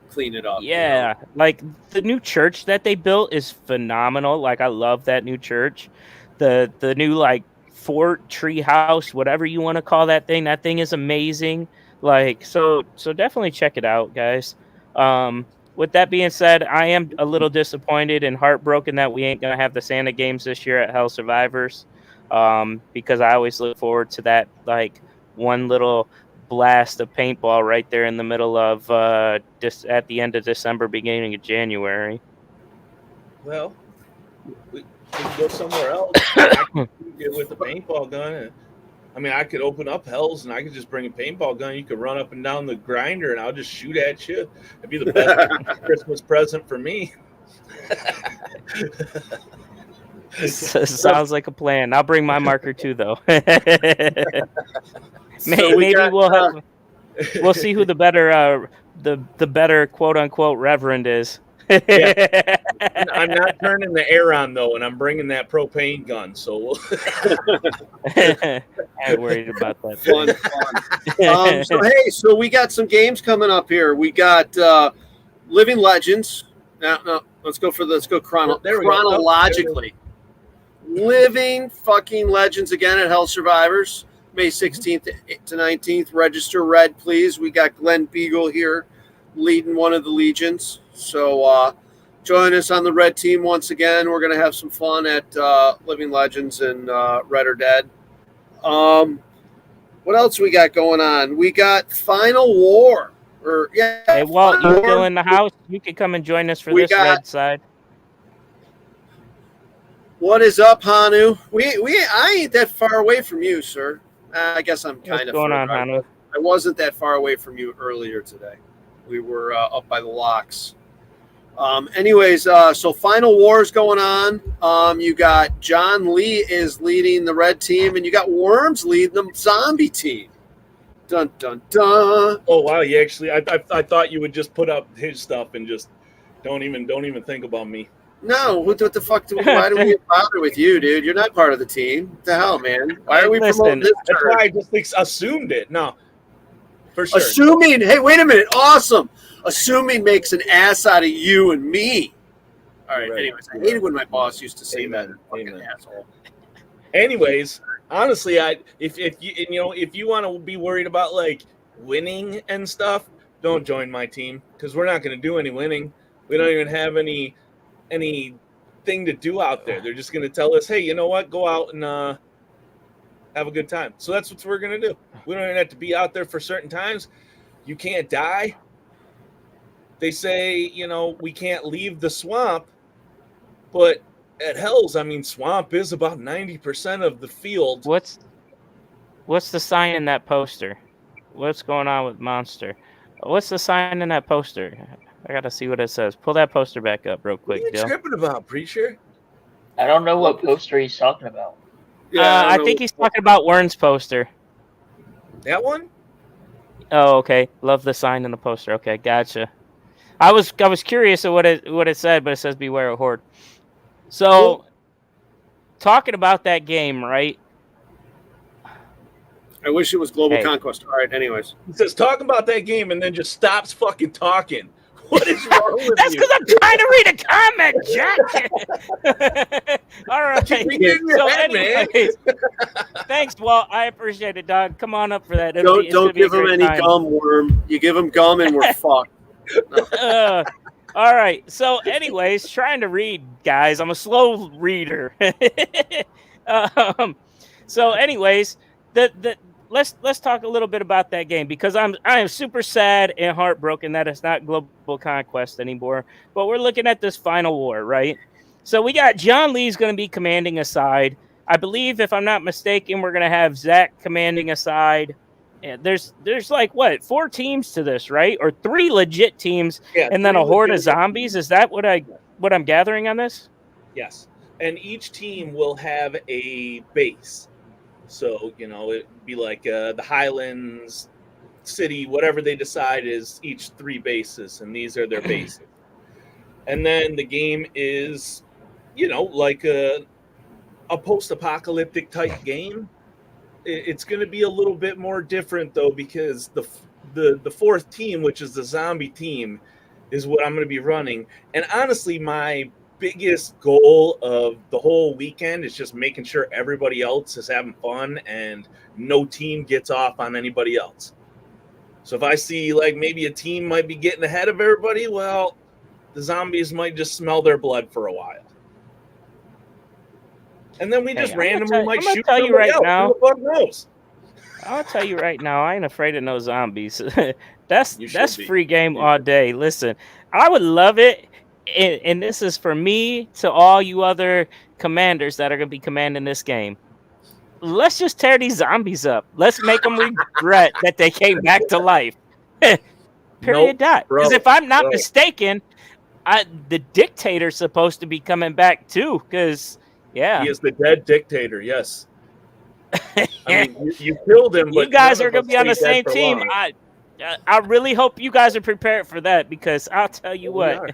Speaker 2: clean it up.
Speaker 3: Yeah, like the new church that they built is phenomenal. Like I love that new church. The new like fort, tree house, whatever you want to call that thing. That thing is amazing. Like so definitely check it out, guys. With that being said, I am a little disappointed and heartbroken that we ain't gonna have the Santa games this year at Hell Survivors. Because I always look forward to that, like one little blast of paintball right there in the middle of at the end of December, beginning of January.
Speaker 4: Well, we can go somewhere else. I can get with the paintball gun. I mean, I could open up Hells and I could just bring a paintball gun. You could run up and down the grinder and I'll just shoot at you. It'd be the best Christmas present for me.
Speaker 3: Sounds like a plan. I'll bring my marker too, though. Maybe we'll see who the better quote unquote reverend is.
Speaker 4: Yeah. I'm not turning the air on though, and I'm bringing that propane gun. So
Speaker 3: I ain't worried about that.
Speaker 2: Fun. So we got some games coming up here. We got Living Legends. No, let's go chronologically. Living fucking Legends again at Hell Survivors, May 16th to 19th. Register red, please. We got Glenn Beagle here leading one of the legions. So join us on the red team once again. We're going to have some fun at Living Legends and Red or Dead. What else we got going on? We got Final War.
Speaker 3: Hey, Walt, you're still in the house. You can come and join us for red side.
Speaker 2: What is up, Hanu? I ain't that far away from you, sir. I guess I'm kind of.
Speaker 3: What's going on, Hanu?
Speaker 2: I wasn't that far away from you earlier today. We were up by the locks. So Final War is going on. You got John Lee is leading the red team, and you got Worms leading the zombie team. Dun dun dun.
Speaker 4: Oh wow! You actually, I thought you would just put up his stuff and just don't even think about me.
Speaker 2: No, what the fuck? Why do we bother with you, dude? You're not part of the team. What the hell, man? Why are we promoting this?
Speaker 4: That's why I just assumed it. No, for sure.
Speaker 2: Assuming. Hey, wait a minute. Awesome. Assuming makes an ass out of you and me. All right.
Speaker 4: Right.
Speaker 2: Anyways, I hated when my boss used to say
Speaker 4: Amen.
Speaker 2: that. Fucking
Speaker 4: Amen.
Speaker 2: asshole.
Speaker 4: Anyways, honestly, if you want to be worried about like winning and stuff, don't join my team because we're not going to do any winning. We don't even have any thing to do out there. They're just going to tell us, hey, you know what? Go out and have a good time. So that's what we're going to do. We don't even have to be out there for certain times. You can't die. They say, we can't leave the swamp, but at Hell's, I mean, swamp is about 90% of the field.
Speaker 3: What's the sign in that poster? What's going on with Monster? What's the sign in that poster? I got to see what it says. Pull that poster back up real quick,
Speaker 4: What are you tripping about, Preacher?
Speaker 5: I don't know what poster he's talking about.
Speaker 2: Yeah,
Speaker 3: I think he's talking about Wern's poster.
Speaker 4: That one?
Speaker 3: Oh, okay. Love the sign in the poster. Okay, gotcha. I was curious at what it said, but it says beware of Horde. So, talking about that game, right?
Speaker 2: I wish it was Global Conquest. All right, anyways.
Speaker 4: He says, talk about that game and then just stops fucking talking. What is wrong with
Speaker 3: That's
Speaker 4: you?
Speaker 3: because I'm trying to read a comment, Jack. All right.
Speaker 4: So
Speaker 3: anyways, thanks, Walt. I appreciate it, dog. Come on up for that.
Speaker 2: Don't give him any gum, Worm. You give him gum and we're fucked. No.
Speaker 3: All right. So, anyways, trying to read, guys. I'm a slow reader. So, anyways, let's talk a little bit about that game because I am super sad and heartbroken that it's not Global Conquest anymore. But we're looking at this final war, right? So we got John Lee's going to be commanding a side. I believe, if I'm not mistaken, we're going to have Zach commanding a side. And there's like 4 teams to this, right? Or 3 legit teams, and then a horde of zombies. Is that what I'm gathering on this?
Speaker 4: Yes, and each team will have a base. So, it'd be like the Highlands, City, whatever they decide is each 3 bases, and these are their bases. And then the game is, like a post-apocalyptic type game. It's going to be a little bit more different, though, because the 4th team, which is the zombie team, is what I'm going to be running. And honestly, my biggest goal of the whole weekend is just making sure everybody else is having fun and no team gets off on anybody else. So if I see like maybe a team might be getting ahead of everybody, well, the zombies might just smell their blood for a while. And then we just randomly might shoot somebody else. Who the fuck knows?
Speaker 3: I'll tell you right now, I ain't afraid of no zombies. That's free game all day. Listen, I would love it. And this is for me to all you other commanders that are going to be commanding this game. Let's just tear these zombies up. Let's make them regret that they came back to life. Period. Because if I'm not mistaken, the dictator's supposed to be coming back too. Because he
Speaker 4: is the dead dictator. Yes. I mean, you killed him. But
Speaker 3: you guys are going to be on the same team. I really hope you guys are prepared for that because I'll tell you what.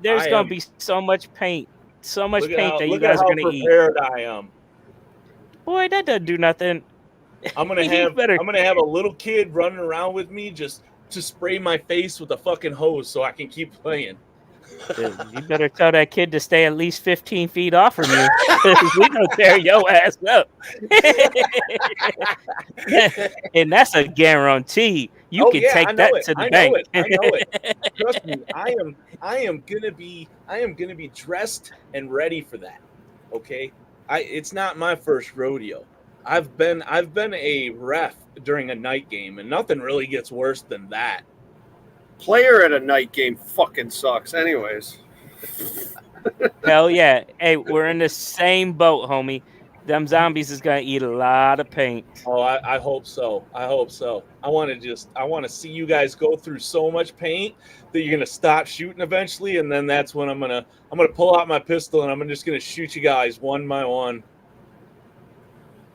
Speaker 3: There's going to be so much paint. So much paint that you guys are going to eat.
Speaker 4: Prepared I am.
Speaker 3: Boy, that doesn't do nothing.
Speaker 4: I'm going to have a little kid running around with me just to spray my face with a fucking hose so I can keep playing.
Speaker 3: Dude, you better tell that kid to stay at least 15 feet off from you. We're going to tear your ass up. And that's a guarantee. You can take that to the bank.
Speaker 4: I know it. Trust me, I am gonna be dressed and ready for that. Okay? It's not my first rodeo. I've been a ref during a night game, and nothing really gets worse than that.
Speaker 2: Player at a night game fucking sucks anyways.
Speaker 3: Hell yeah. Hey, we're in the same boat, homie. Them zombies is gonna eat a lot of paint.
Speaker 4: Oh, I hope so. I hope so. I want to see you guys go through so much paint that you're gonna stop shooting eventually, and then that's when I'm gonna pull out my pistol and I'm just gonna shoot you guys one by one.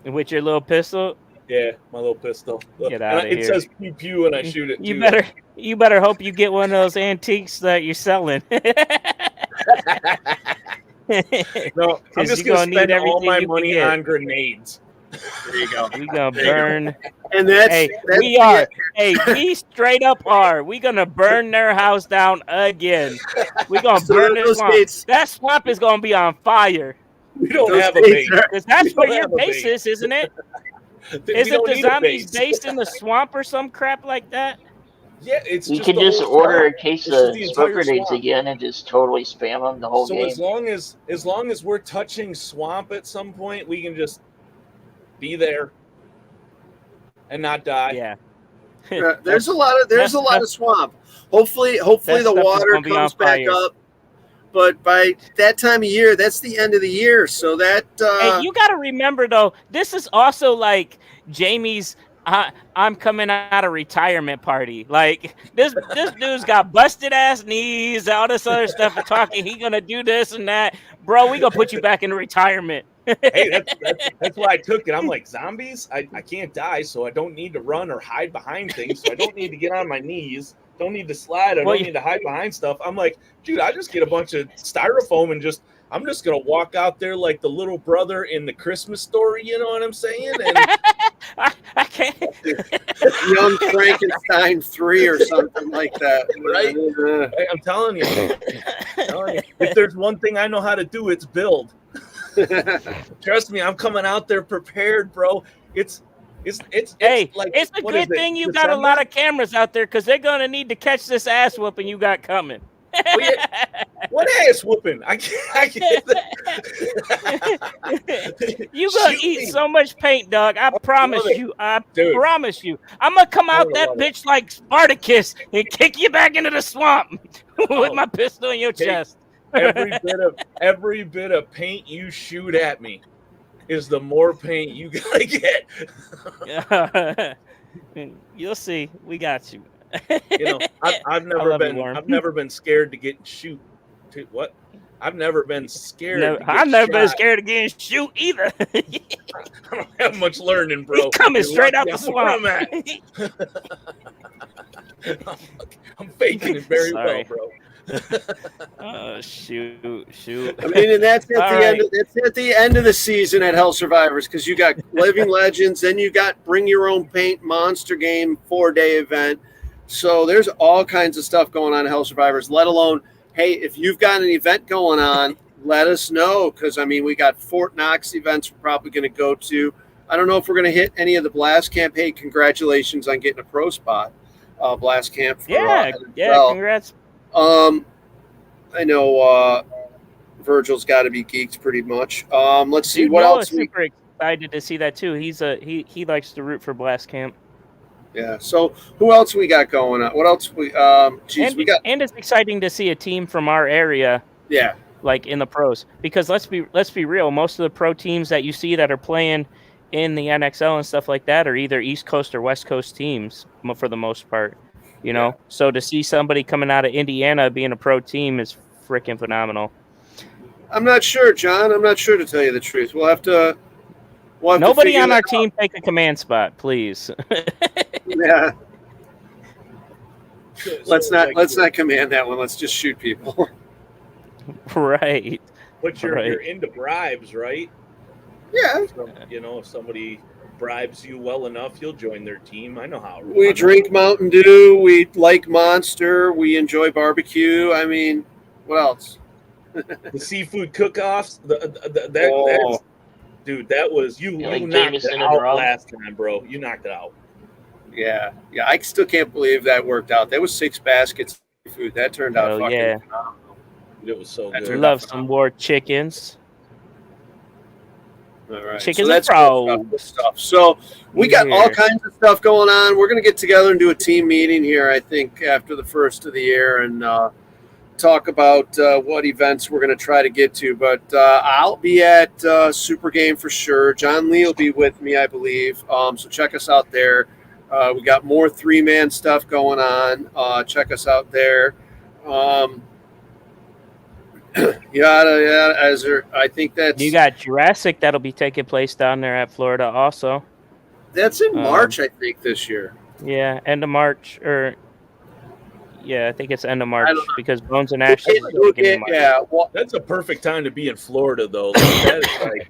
Speaker 3: And with your little pistol?
Speaker 4: Yeah, my little pistol.
Speaker 3: Get out of here.
Speaker 4: It says pew pew and I shoot it.
Speaker 3: You better hope you get one of those antiques that you're selling.
Speaker 4: No, I'm just gonna spend all my money on grenades.
Speaker 2: There you go.
Speaker 3: We gonna burn.
Speaker 2: And that's
Speaker 3: we are. Hey, we straight up are. We gonna burn their house down again. We gonna burn this swamp. That swamp is gonna be on fire.
Speaker 4: We don't have a base.
Speaker 3: Because that's where your base is, isn't it? Isn't the zombies based in the swamp or some crap like that?
Speaker 4: Yeah, it's.
Speaker 5: We can just order a case of smoke grenades again and just totally spam them the whole game.
Speaker 4: So as long as we're touching swamp at some point, we can just be there and not die.
Speaker 3: Yeah.
Speaker 2: There's a lot of swamp. Hopefully the water comes back up. But by that time of year, that's the end of the year. So that
Speaker 3: hey, you got to remember though, this is also like Jamie's I'm coming out of retirement party. Like this dude's got busted ass knees, all this other stuff, and talking. He gonna do this and that, bro. We gonna put you back in retirement.
Speaker 4: Hey, that's why I took it. I'm like, zombies. I can't die, so I don't need to run or hide behind things. So I don't need to get on my knees. Don't need to slide. I don't need to hide behind stuff. I'm like, dude, I just get a bunch of styrofoam and I'm just gonna walk out there like the little brother in the Christmas Story. You know what I'm saying? And
Speaker 3: I can't.
Speaker 2: Young Frankenstein 3 or something like that,
Speaker 4: right? I'm telling you, if there's one thing I know how to do, it's build. Trust me, I'm coming out there prepared, bro. It's
Speaker 3: hey,
Speaker 4: like,
Speaker 3: it's a good thing you got a lot of cameras out there because they're gonna need to catch this ass whooping you got coming.
Speaker 4: Oh, yeah. What ass whooping? I can't
Speaker 3: You gonna eat so much paint, dog. I promise you. I promise you. I'm gonna come out that bitch like Spartacus and kick you back into the swamp with my pistol in your chest.
Speaker 4: Every bit of paint you shoot at me is the more paint you gotta
Speaker 3: get. You'll see. We got you.
Speaker 4: You know, I've never been scared to get shoot. What? I've never been scared.
Speaker 3: I've never been scared to get shoot either.
Speaker 4: I don't have much learning, bro.
Speaker 3: He's coming straight out the swamp.
Speaker 4: I'm faking it very well, bro.
Speaker 3: Oh shoot!
Speaker 2: I mean, and that's at the end of the season at Hell Survivors because you got Living Legends, then you got Bring Your Own Paint Monster Game 4-day event. So there's all kinds of stuff going on at Hell Survivors. Let alone, hey, if you've got an event going on, let us know because I mean we got Fort Knox events we're probably going to go to. I don't know if we're going to hit any of the Blast Camp. Hey, congratulations on getting a pro spot, Blast Camp. For,
Speaker 3: congrats.
Speaker 2: I know Virgil's got to be geeked pretty much. Let's see what else.
Speaker 3: Super excited to see that too. He likes to root for Blast Camp.
Speaker 2: Yeah. So who else we got going on? What else we
Speaker 3: and it's exciting to see a team from our area.
Speaker 2: Yeah.
Speaker 3: Like in the pros, because let's be real. Most of the pro teams that you see that are playing in the NXL and stuff like that are either East Coast or West Coast teams for the most part. You know, so to see somebody coming out of Indiana being a pro team is freaking phenomenal.
Speaker 2: I'm not sure, John. I'm not sure to tell you the truth. We'll have to.
Speaker 3: Nobody on our team take a command spot, please.
Speaker 2: Yeah. Let's not command that one. Let's just shoot people.
Speaker 3: Right.
Speaker 4: But you're into bribes, right?
Speaker 2: Yeah.
Speaker 4: So, you know, if somebody bribes you well enough, you'll join their team. I know how.
Speaker 2: We drink Mountain Dew. We like Monster. We enjoy barbecue. I mean, what else?
Speaker 4: The seafood cook-offs. Dude, that was you knocked it out last time, bro. You knocked it out.
Speaker 2: Yeah. I still can't believe that worked out. That was 6 baskets of food. That turned out fucking phenomenal.
Speaker 4: It was so good.
Speaker 3: Love some more chickens.
Speaker 2: All right.
Speaker 3: Chickens
Speaker 2: so that's good stuff. So we got all kinds of stuff going on. We're going to get together and do a team meeting here, I think, after the first of the year and talk about what events we're going to try to get to. But I'll be at Super Game for sure. John Lee will be with me, I believe. So check us out there. We got more 3-man stuff going on. Check us out there. I think that's.
Speaker 3: You got Jurassic that'll be taking place down there at Florida also.
Speaker 2: That's in March, I think, this year.
Speaker 3: Yeah, end of March I think it's end of March because Bones and Ashes.
Speaker 2: Well,
Speaker 4: that's a perfect time to be in Florida, though. That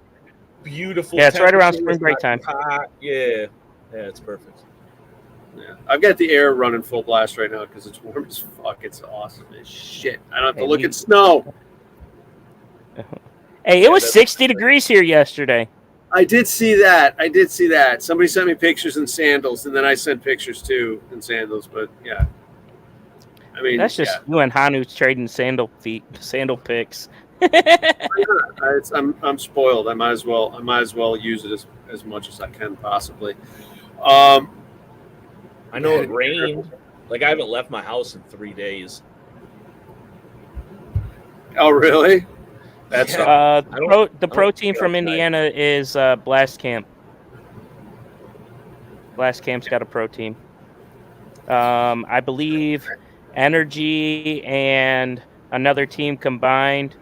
Speaker 4: is beautiful.
Speaker 3: Yeah, it's right around spring break time.
Speaker 4: Hot. Yeah, it's perfect.
Speaker 2: Yeah, I've got the air running full blast right now because it's warm as fuck. It's awesome as shit. I don't have to look at snow.
Speaker 3: Hey, it was 60 degrees here yesterday.
Speaker 2: I did see that. Somebody sent me pictures in sandals, and then I sent pictures too in sandals. But yeah, I mean,
Speaker 3: that's just you and Hanu trading sandal pics.
Speaker 2: I'm spoiled. I might as well use it as much as I can possibly.
Speaker 4: I know it rained. Like, I haven't left my house in 3 days.
Speaker 2: Oh, really? That's
Speaker 3: the pro team from Indiana is Blast Camp. Blast Camp's got a pro team. I believe Energy and another team combined,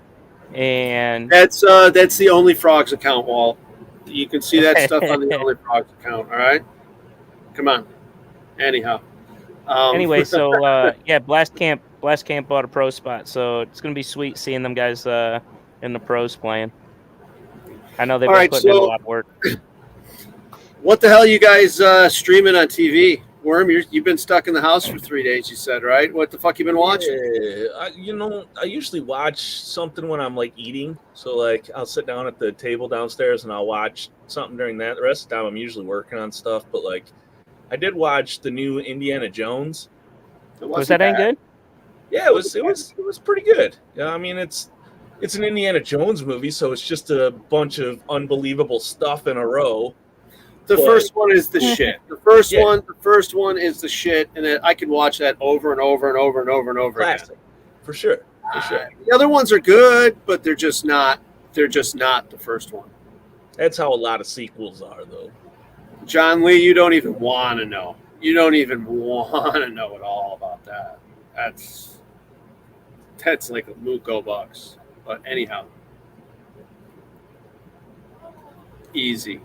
Speaker 3: and
Speaker 2: that's the Only Frogs account, Walt. You can see that stuff on the Only Frogs account. All right, come on. Anyhow.
Speaker 3: Anyway, so yeah, Blast Camp bought a pro spot, so it's gonna be sweet seeing them guys in the pros playing. I know they've been putting in a lot of work.
Speaker 2: What the hell are you guys streaming on TV? Worm, you've been stuck in the house for 3 days, you said, right? What the fuck you been watching?
Speaker 4: Yeah, I usually watch something when I'm like eating. So like I'll sit down at the table downstairs and I'll watch something during that. The rest of the time I'm usually working on stuff. But like I did watch the new Indiana Jones.
Speaker 3: Was that any good?
Speaker 4: Yeah, it was pretty good. Yeah, I mean it's an Indiana Jones movie, so it's just a bunch of unbelievable stuff in a row.
Speaker 2: The first one is the shit. The first one is the shit, and I could watch that over and over and over and over and over
Speaker 4: again. For sure.
Speaker 2: The other ones are good, but they're just not the first one.
Speaker 4: That's how a lot of sequels are, though.
Speaker 2: John Lee, you don't even want to know. You don't even want to know at all about that. That's like a Muko bucks. But anyhow, easy.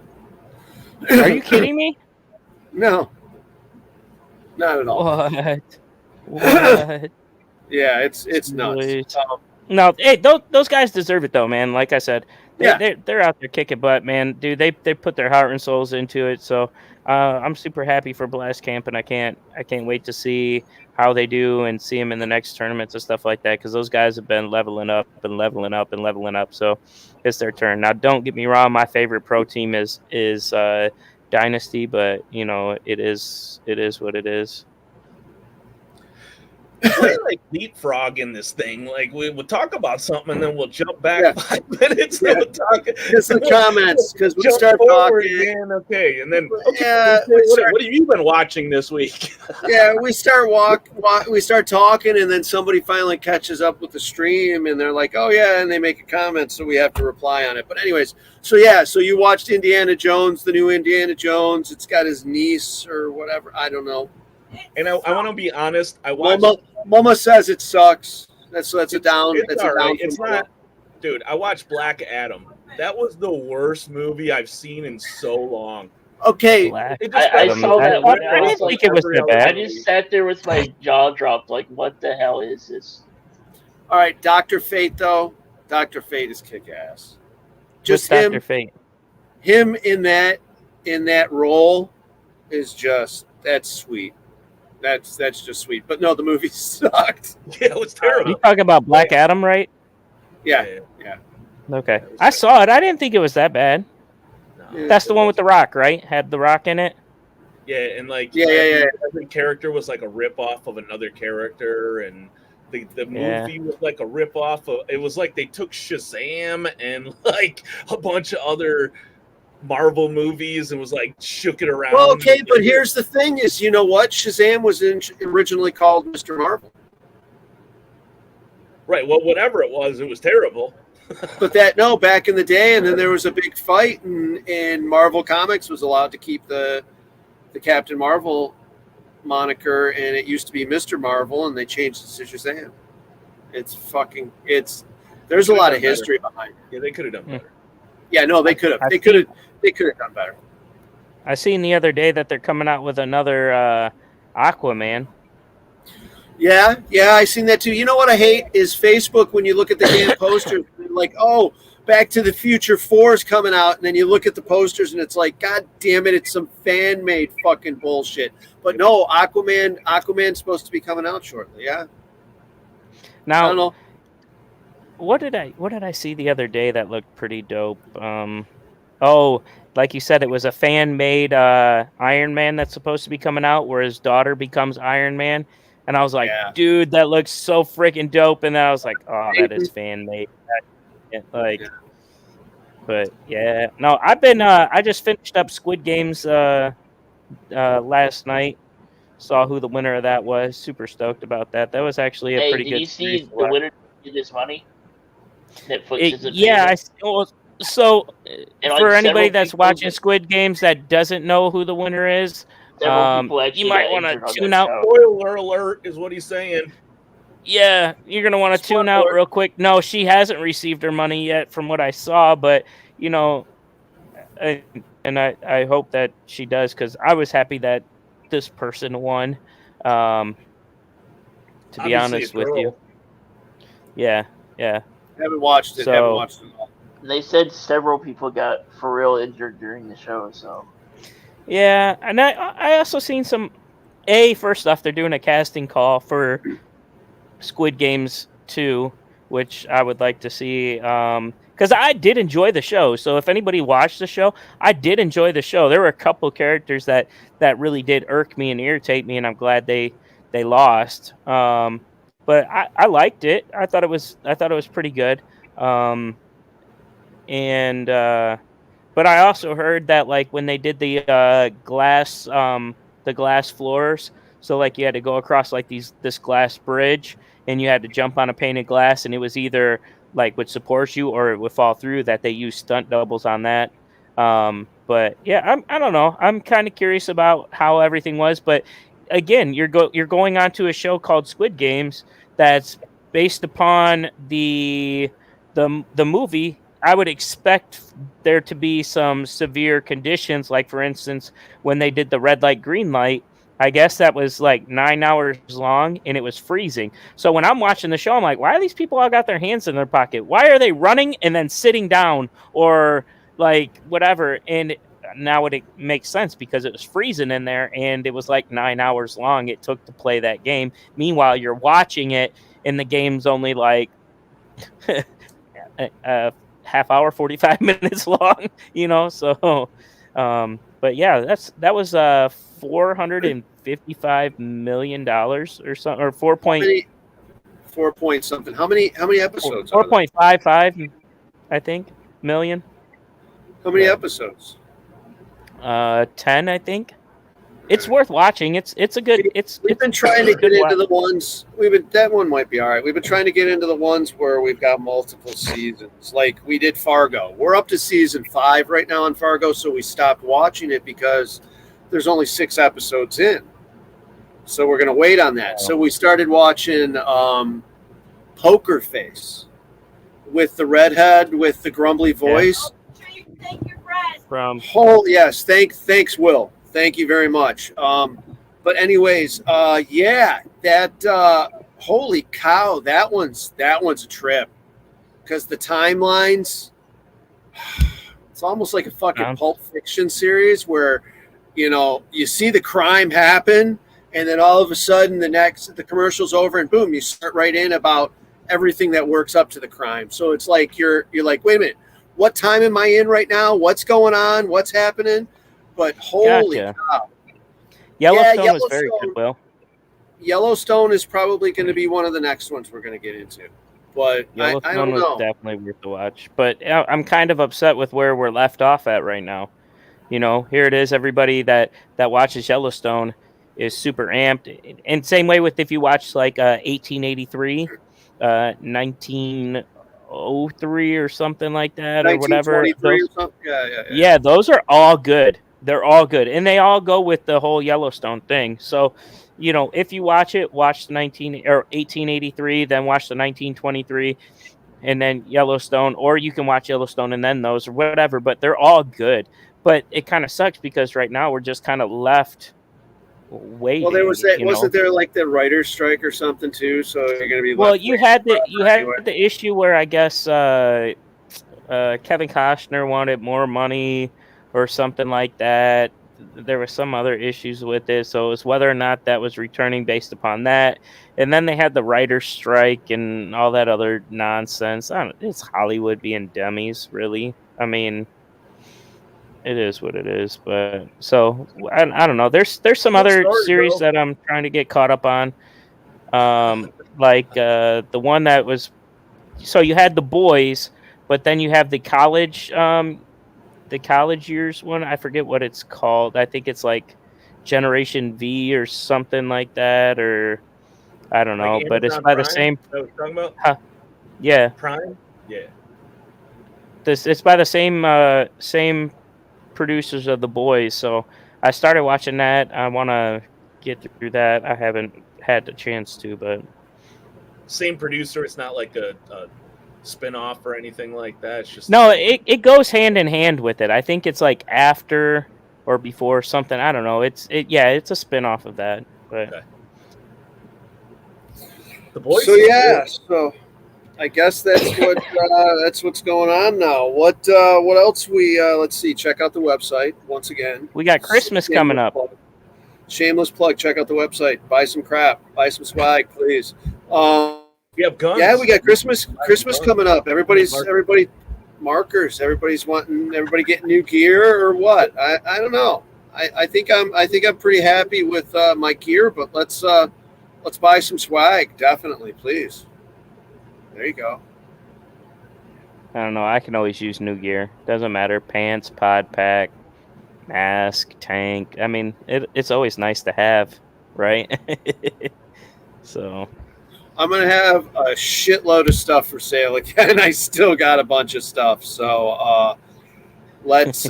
Speaker 3: Are you kidding me?
Speaker 2: No, not at all.
Speaker 3: What?
Speaker 2: Yeah, it's nuts.
Speaker 3: No, hey, those guys deserve it though, man. Like I said, they're out there kicking butt, man. Dude, they put their heart and souls into it. So I'm super happy for Blast Camp, and I can't wait to see how they do and see them in the next tournaments and stuff like that, because those guys have been leveling up and leveling up and leveling up. So it's their turn. Now, don't get me wrong, my favorite pro team is Dynasty, but you know it is what it is.
Speaker 4: We're like leapfrog in this thing. Like we'll talk about something and then we'll jump back 5 minutes. Yeah. We'll talk.
Speaker 2: Just the comments because we start talking
Speaker 4: again. Okay, and then what have you been watching this week?
Speaker 2: Yeah, we start talking, and then somebody finally catches up with the stream, and they're like, "Oh yeah," and they make a comment, so we have to reply on it. But anyways, so you watched Indiana Jones, the new Indiana Jones. It's got his niece or whatever. I don't know.
Speaker 4: And I want to be honest. I watched.
Speaker 2: Mama says it sucks. That's a down. It's all right.
Speaker 4: It's not, dude. I watched Black Adam. That was the worst movie I've seen in so long.
Speaker 2: Okay,
Speaker 5: I saw that.
Speaker 3: I didn't think it was that bad.
Speaker 5: I just sat there with my jaw dropped. Like, what the hell is this?
Speaker 2: All right, Dr. Fate though. Dr. Fate is kick ass. Just
Speaker 3: Dr. Fate.
Speaker 2: Him in that role is just that's sweet. That's just sweet. But no, the movie sucked.
Speaker 4: Yeah, it was terrible.
Speaker 3: You talking about Black Adam, right?
Speaker 2: Yeah.
Speaker 3: Okay. I saw it. I didn't think it was that bad. No, that's the one with The Rock, right? Had The Rock in it?
Speaker 4: Yeah, and like every character was like a rip-off of another character, and the movie was like a rip-off of, it was like they took Shazam and like a bunch of other Marvel movies and was like shook it around.
Speaker 2: Well, okay, but here's the thing: is you know what? Shazam was originally called Mr. Marvel.
Speaker 4: Right. Well, whatever it was terrible.
Speaker 2: But back in the day, and then there was a big fight, and Marvel Comics was allowed to keep the Captain Marvel moniker, and it used to be Mr. Marvel, and they changed it to Shazam. There's a lot of history behind it.
Speaker 4: Yeah, they could have done better.
Speaker 2: Yeah, no, they could have. They could have done better.
Speaker 3: I seen the other day that they're coming out with another Aquaman. Yeah,
Speaker 2: I seen that too. You know what I hate is Facebook when you look at the damn posters, like, oh, Back to the Future 4 is coming out, and then you look at the posters and it's like, God damn it, it's some fan-made fucking bullshit. But no, Aquaman's supposed to be coming out shortly, yeah.
Speaker 3: Now,
Speaker 2: I don't know.
Speaker 3: What did I see the other day that looked pretty dope? Oh, like you said, it was a fan-made Iron Man that's supposed to be coming out, where his daughter becomes Iron Man. And I was like, dude, that looks so freaking dope. And then I was like, oh, that is fan-made. But yeah, no, I've been. I just finished up Squid Games last night. Saw who the winner of that was. Super stoked about that. That was actually a pretty good.
Speaker 5: Did you see the winner get his money?
Speaker 3: Netflix isn't so for anybody that's watching Squid Games that doesn't know who the winner is, you might want to tune out.
Speaker 4: Spoiler alert is what he's saying.
Speaker 3: Yeah, you're going to want to tune out real quick. No, she hasn't received her money yet from what I saw, but, you know, and I hope that she does, because I was happy that this person won, to be honest with you. Yeah.
Speaker 2: Haven't watched it. Haven't watched it all.
Speaker 5: They said several people got for real injured during the show, so.
Speaker 3: Yeah, and I also seen some. First off, they're doing a casting call for Squid Games 2, which I would like to see. Because I did enjoy the show. So if anybody watched the show, I did enjoy the show. There were a couple characters that really did irk me and irritate me, and I'm glad they lost. But I liked it. I thought it was pretty good. But I also heard that, like, when they did the glass floors, so like you had to go across like this glass bridge, and you had to jump on a painted glass, and it was either like would support you or it would fall through. That they used stunt doubles on that. But yeah, I don't know. I'm kind of curious about how everything was. But again, you're going on to a show called Squid Games that's based upon the movie. I would expect there to be some severe conditions, like, for instance, when they did the red light, green light, I guess that was like 9 hours long, and it was freezing. So when I'm watching the show, I'm like, why are these people all got their hands in their pocket? Why are they running and then sitting down or like whatever? And now it makes sense because it was freezing in there, and it was like 9 hours long it took to play that game. Meanwhile, you're watching it, and the game's only like half hour, 45 minutes long, you know? So, but yeah, that was $455 million or something, or 4 point
Speaker 2: something. How many episodes?
Speaker 3: 4.55, I think, million.
Speaker 2: How many episodes?
Speaker 3: 10, I think. It's worth watching. It's a good.
Speaker 2: We've been trying to get into the ones. That one might be all right. We've been trying to get into the ones where we've got multiple seasons. Like we did Fargo. We're up to season 5 right now on Fargo, so we stopped watching it because there's only 6 episodes in. So we're gonna wait on that. So we started watching Poker Face with the redhead with the grumbly voice. Yes, thanks, Will. Thank you very much. But anyways, holy cow, that one's a trip, because the timelines, it's almost like a fucking Pulp Fiction series where, you know, you see the crime happen, and then all of a sudden the commercial's over, and boom, you start right in about everything that works up to the crime. So it's like you're like, wait a minute, what time am I in right now? What's going on? What's happening? But holy cow.
Speaker 3: Yellowstone was very good, Will.
Speaker 2: Yellowstone is probably going to be one of the next ones we're going to get into. But I don't know.
Speaker 3: Was definitely worth the watch. But I'm kind of upset with where we're left off at right now. You know, here it is. Everybody that watches Yellowstone is super amped. And same way with if you watch like 1883, 1903 or something like that, or whatever. Yeah, those are all good. They're all good, and they all go with the whole Yellowstone thing. So, you know, if you watch it, watch the 1883, then watch the 1923, and then Yellowstone, or you can watch Yellowstone and then those, or whatever. But they're all good. But it kind of sucks because right now we're just kind of left waiting.
Speaker 2: Well, there was that. Wasn't there like the writer's strike or something too? So you're going to be.
Speaker 3: Well, you had the issue where I guess Kevin Costner wanted more money or something like that. There were some other issues with it, so it was whether or not that was returning based upon that. And then they had the writer's strike and all that other nonsense. It's Hollywood being dummies, really. I mean, it is what it is. But so I don't know. There's some other series that I'm trying to get caught up on. Like the one that was. So you had The Boys, but then you have the college years one. I forget what it's called. I think it's like Generation V or something like that, or I don't know. Like but it's by Prime? The same.
Speaker 4: That was talking about?
Speaker 3: Yeah.
Speaker 4: Prime. Yeah.
Speaker 3: It's by the same producers of The Boys. So I started watching that. I want to get through that. I haven't had the chance to, but
Speaker 4: same producer. It's not like a spin-off or anything like that. It's just
Speaker 3: no, it goes hand in hand with it. I think it's like after or before something. I don't know. It's a spin-off of that. But okay.
Speaker 4: The Boys.
Speaker 2: So I guess that's what's going on now. What else let's see. Check out the website once again.
Speaker 3: We got Christmas coming up.
Speaker 2: Shameless plug. Check out the website. Buy some crap. Buy some swag, please.
Speaker 4: We have guns.
Speaker 2: Yeah, we got Christmas coming up. Everybody markers. Everybody getting new gear or what? I don't know. I think I'm pretty happy with my gear, but let's buy some swag, definitely, please. There you go.
Speaker 3: I don't know. I can always use new gear. Doesn't matter. Pants, pod pack, mask, tank. I mean, it's always nice to have, right? So
Speaker 2: I'm going to have a shitload of stuff for sale again. I still got a bunch of stuff. So let's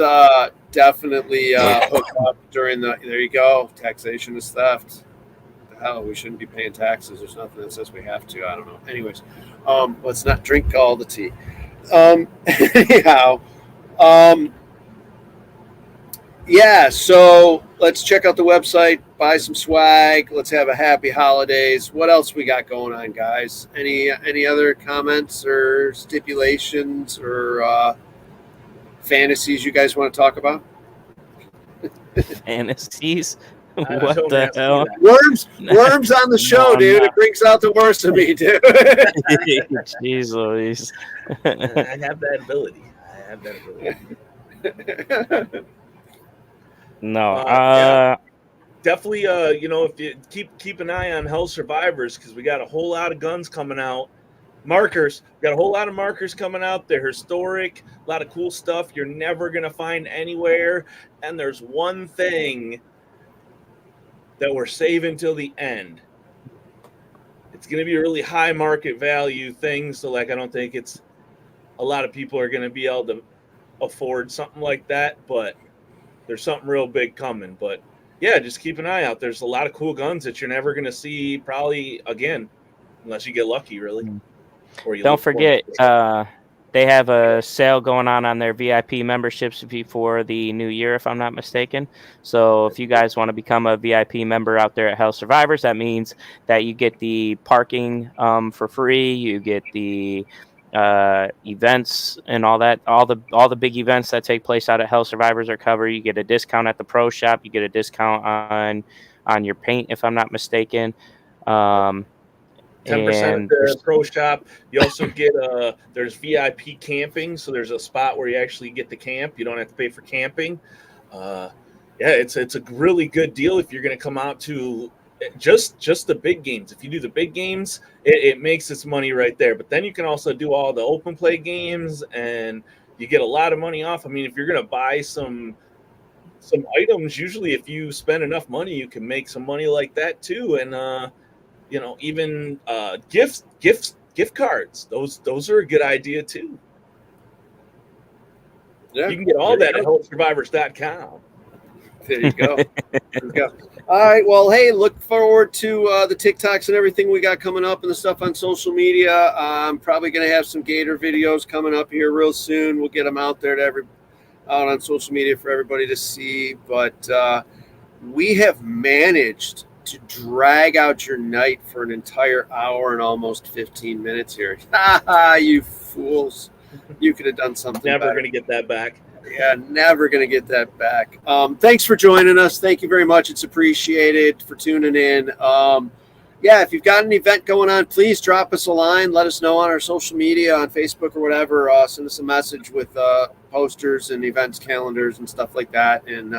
Speaker 2: definitely hook up during there you go. Taxation is theft. What the hell? We shouldn't be paying taxes. There's nothing that says we have to. I don't know. Anyways, let's not drink all the tea. Anyhow, yeah, so let's check out the website, buy some swag. Let's have a happy holidays. What else we got going on, guys? Any other comments or stipulations or fantasies you guys want to talk about?
Speaker 3: Fantasies? What the hell?
Speaker 2: Worms on the show, dude. It brings out the worst of me, dude.
Speaker 3: Jeez Louise.
Speaker 4: I have that ability.
Speaker 3: No.
Speaker 4: Yeah. Definitely, if you keep an eye on Hell Survivors, because we got a whole lot of guns coming out. Markers. We got a whole lot of markers coming out. They're historic. A lot of cool stuff you're never going to find anywhere. And there's one thing that we're saving till the end. It's going to be a really high market value thing. So, I don't think a lot of people are going to be able to afford something like that. But there's something real big coming. But yeah, just keep an eye out. There's a lot of cool guns that you're never going to see probably again, unless you get lucky, really. Or you
Speaker 3: don't forget, they have a sale going on their VIP memberships before the new year, if I'm not mistaken. So if you guys want to become a VIP member out there at Hell Survivors, that means that you get the parking for free. You get the events and all that. All the big events that take place out at Hell Survivors are covered. You get a discount at the pro shop. You get a discount on your paint, if I'm not mistaken.
Speaker 4: 10% at the pro shop. You also get there's VIP camping, so there's a spot where you actually get to camp. You don't have to pay for camping. It's a really good deal if you're going to come out to just the big games. If you do the big games, it makes its money right there. But then you can also do all the open play games, and you get a lot of money off. I mean, if you're going to buy some items, usually if you spend enough money, you can make some money like that too. And even gift cards. Those are a good idea too.
Speaker 2: Yeah,
Speaker 4: you can get all that at HellSurvivors.com.
Speaker 2: There you go. All right. Well, hey, look forward to the TikToks and everything we got coming up and the stuff on social media. I'm probably going to have some Gator videos coming up here real soon. We'll get them out there out on social media for everybody to see. But we have managed to drag out your night for an entire hour and almost 15 minutes here. You fools. You could have done something.
Speaker 4: Never going to get that back.
Speaker 2: Yeah, never going to get that back. Thanks for joining us. Thank you very much. It's appreciated for tuning in. If you've got an event going on, please drop us a line. Let us know on our social media, on Facebook or whatever. Send us a message with posters and events calendars and stuff like that. And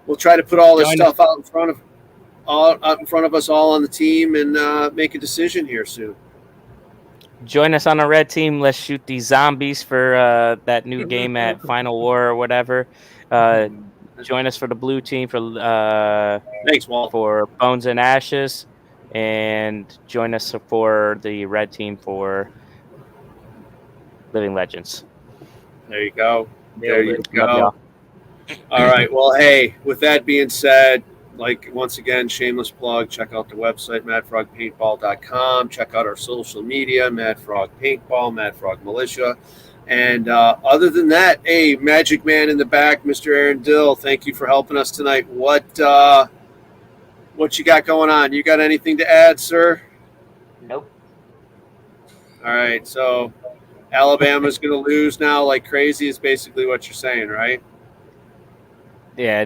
Speaker 2: we'll try to put all this stuff out in front of us all on the team and make a decision here soon.
Speaker 3: Join us on the red team. Let's shoot these zombies for that new game at Final War or whatever. Join us for the blue team for
Speaker 2: thanks, Walt,
Speaker 3: for Bones and Ashes, and join us for the red team for Living Legends.
Speaker 2: There you go. There you go. All right. Well, hey, with that being said, once again, shameless plug, check out the website, madfrogpaintball.com. Check out our social media, Mad Frog Paintball, Mad Frog Militia. And other than that, hey, Magic Man in the back, Mr. Aaron Dill, thank you for helping us tonight. What you got going on? You got anything to add, sir?
Speaker 5: Nope.
Speaker 2: All right. So Alabama's going to lose now like crazy is basically what you're saying, right?
Speaker 3: Yeah.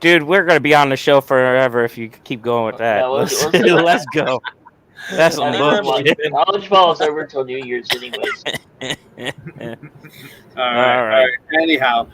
Speaker 3: Dude, we're going to be on the show forever if you keep going with that.
Speaker 5: Yeah,
Speaker 3: let's go. That's some bullshit.
Speaker 5: College ball is over until New Year's anyways.
Speaker 2: All right. Anyhow,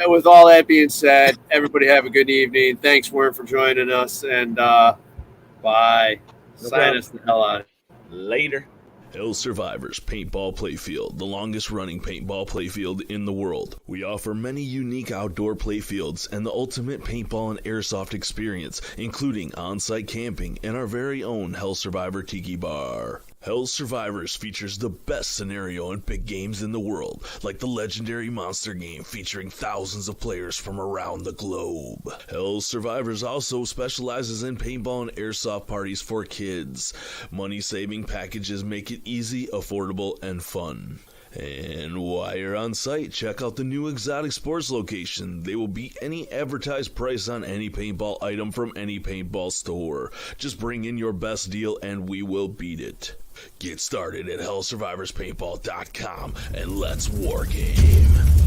Speaker 2: with all that being said, everybody have a good evening. Thanks, Warren, for joining us, and bye. Sign us the hell out.
Speaker 4: Later.
Speaker 1: Hell Survivors Paintball Playfield, the longest running paintball playfield in the world. We offer many unique outdoor playfields and the ultimate paintball and airsoft experience, including on-site camping and our very own Hell Survivor Tiki Bar. Hell Survivors features the best scenario and big games in the world, like the legendary monster game featuring thousands of players from around the globe. Hell Survivors also specializes in paintball and airsoft parties for kids. Money-saving packages make it easy, affordable, and fun. And while you're on site, check out the new Exotic Sports location. They will beat any advertised price on any paintball item from any paintball store. Just bring in your best deal and we will beat it. Get started at hellsurvivorspaintball.com and let's war game.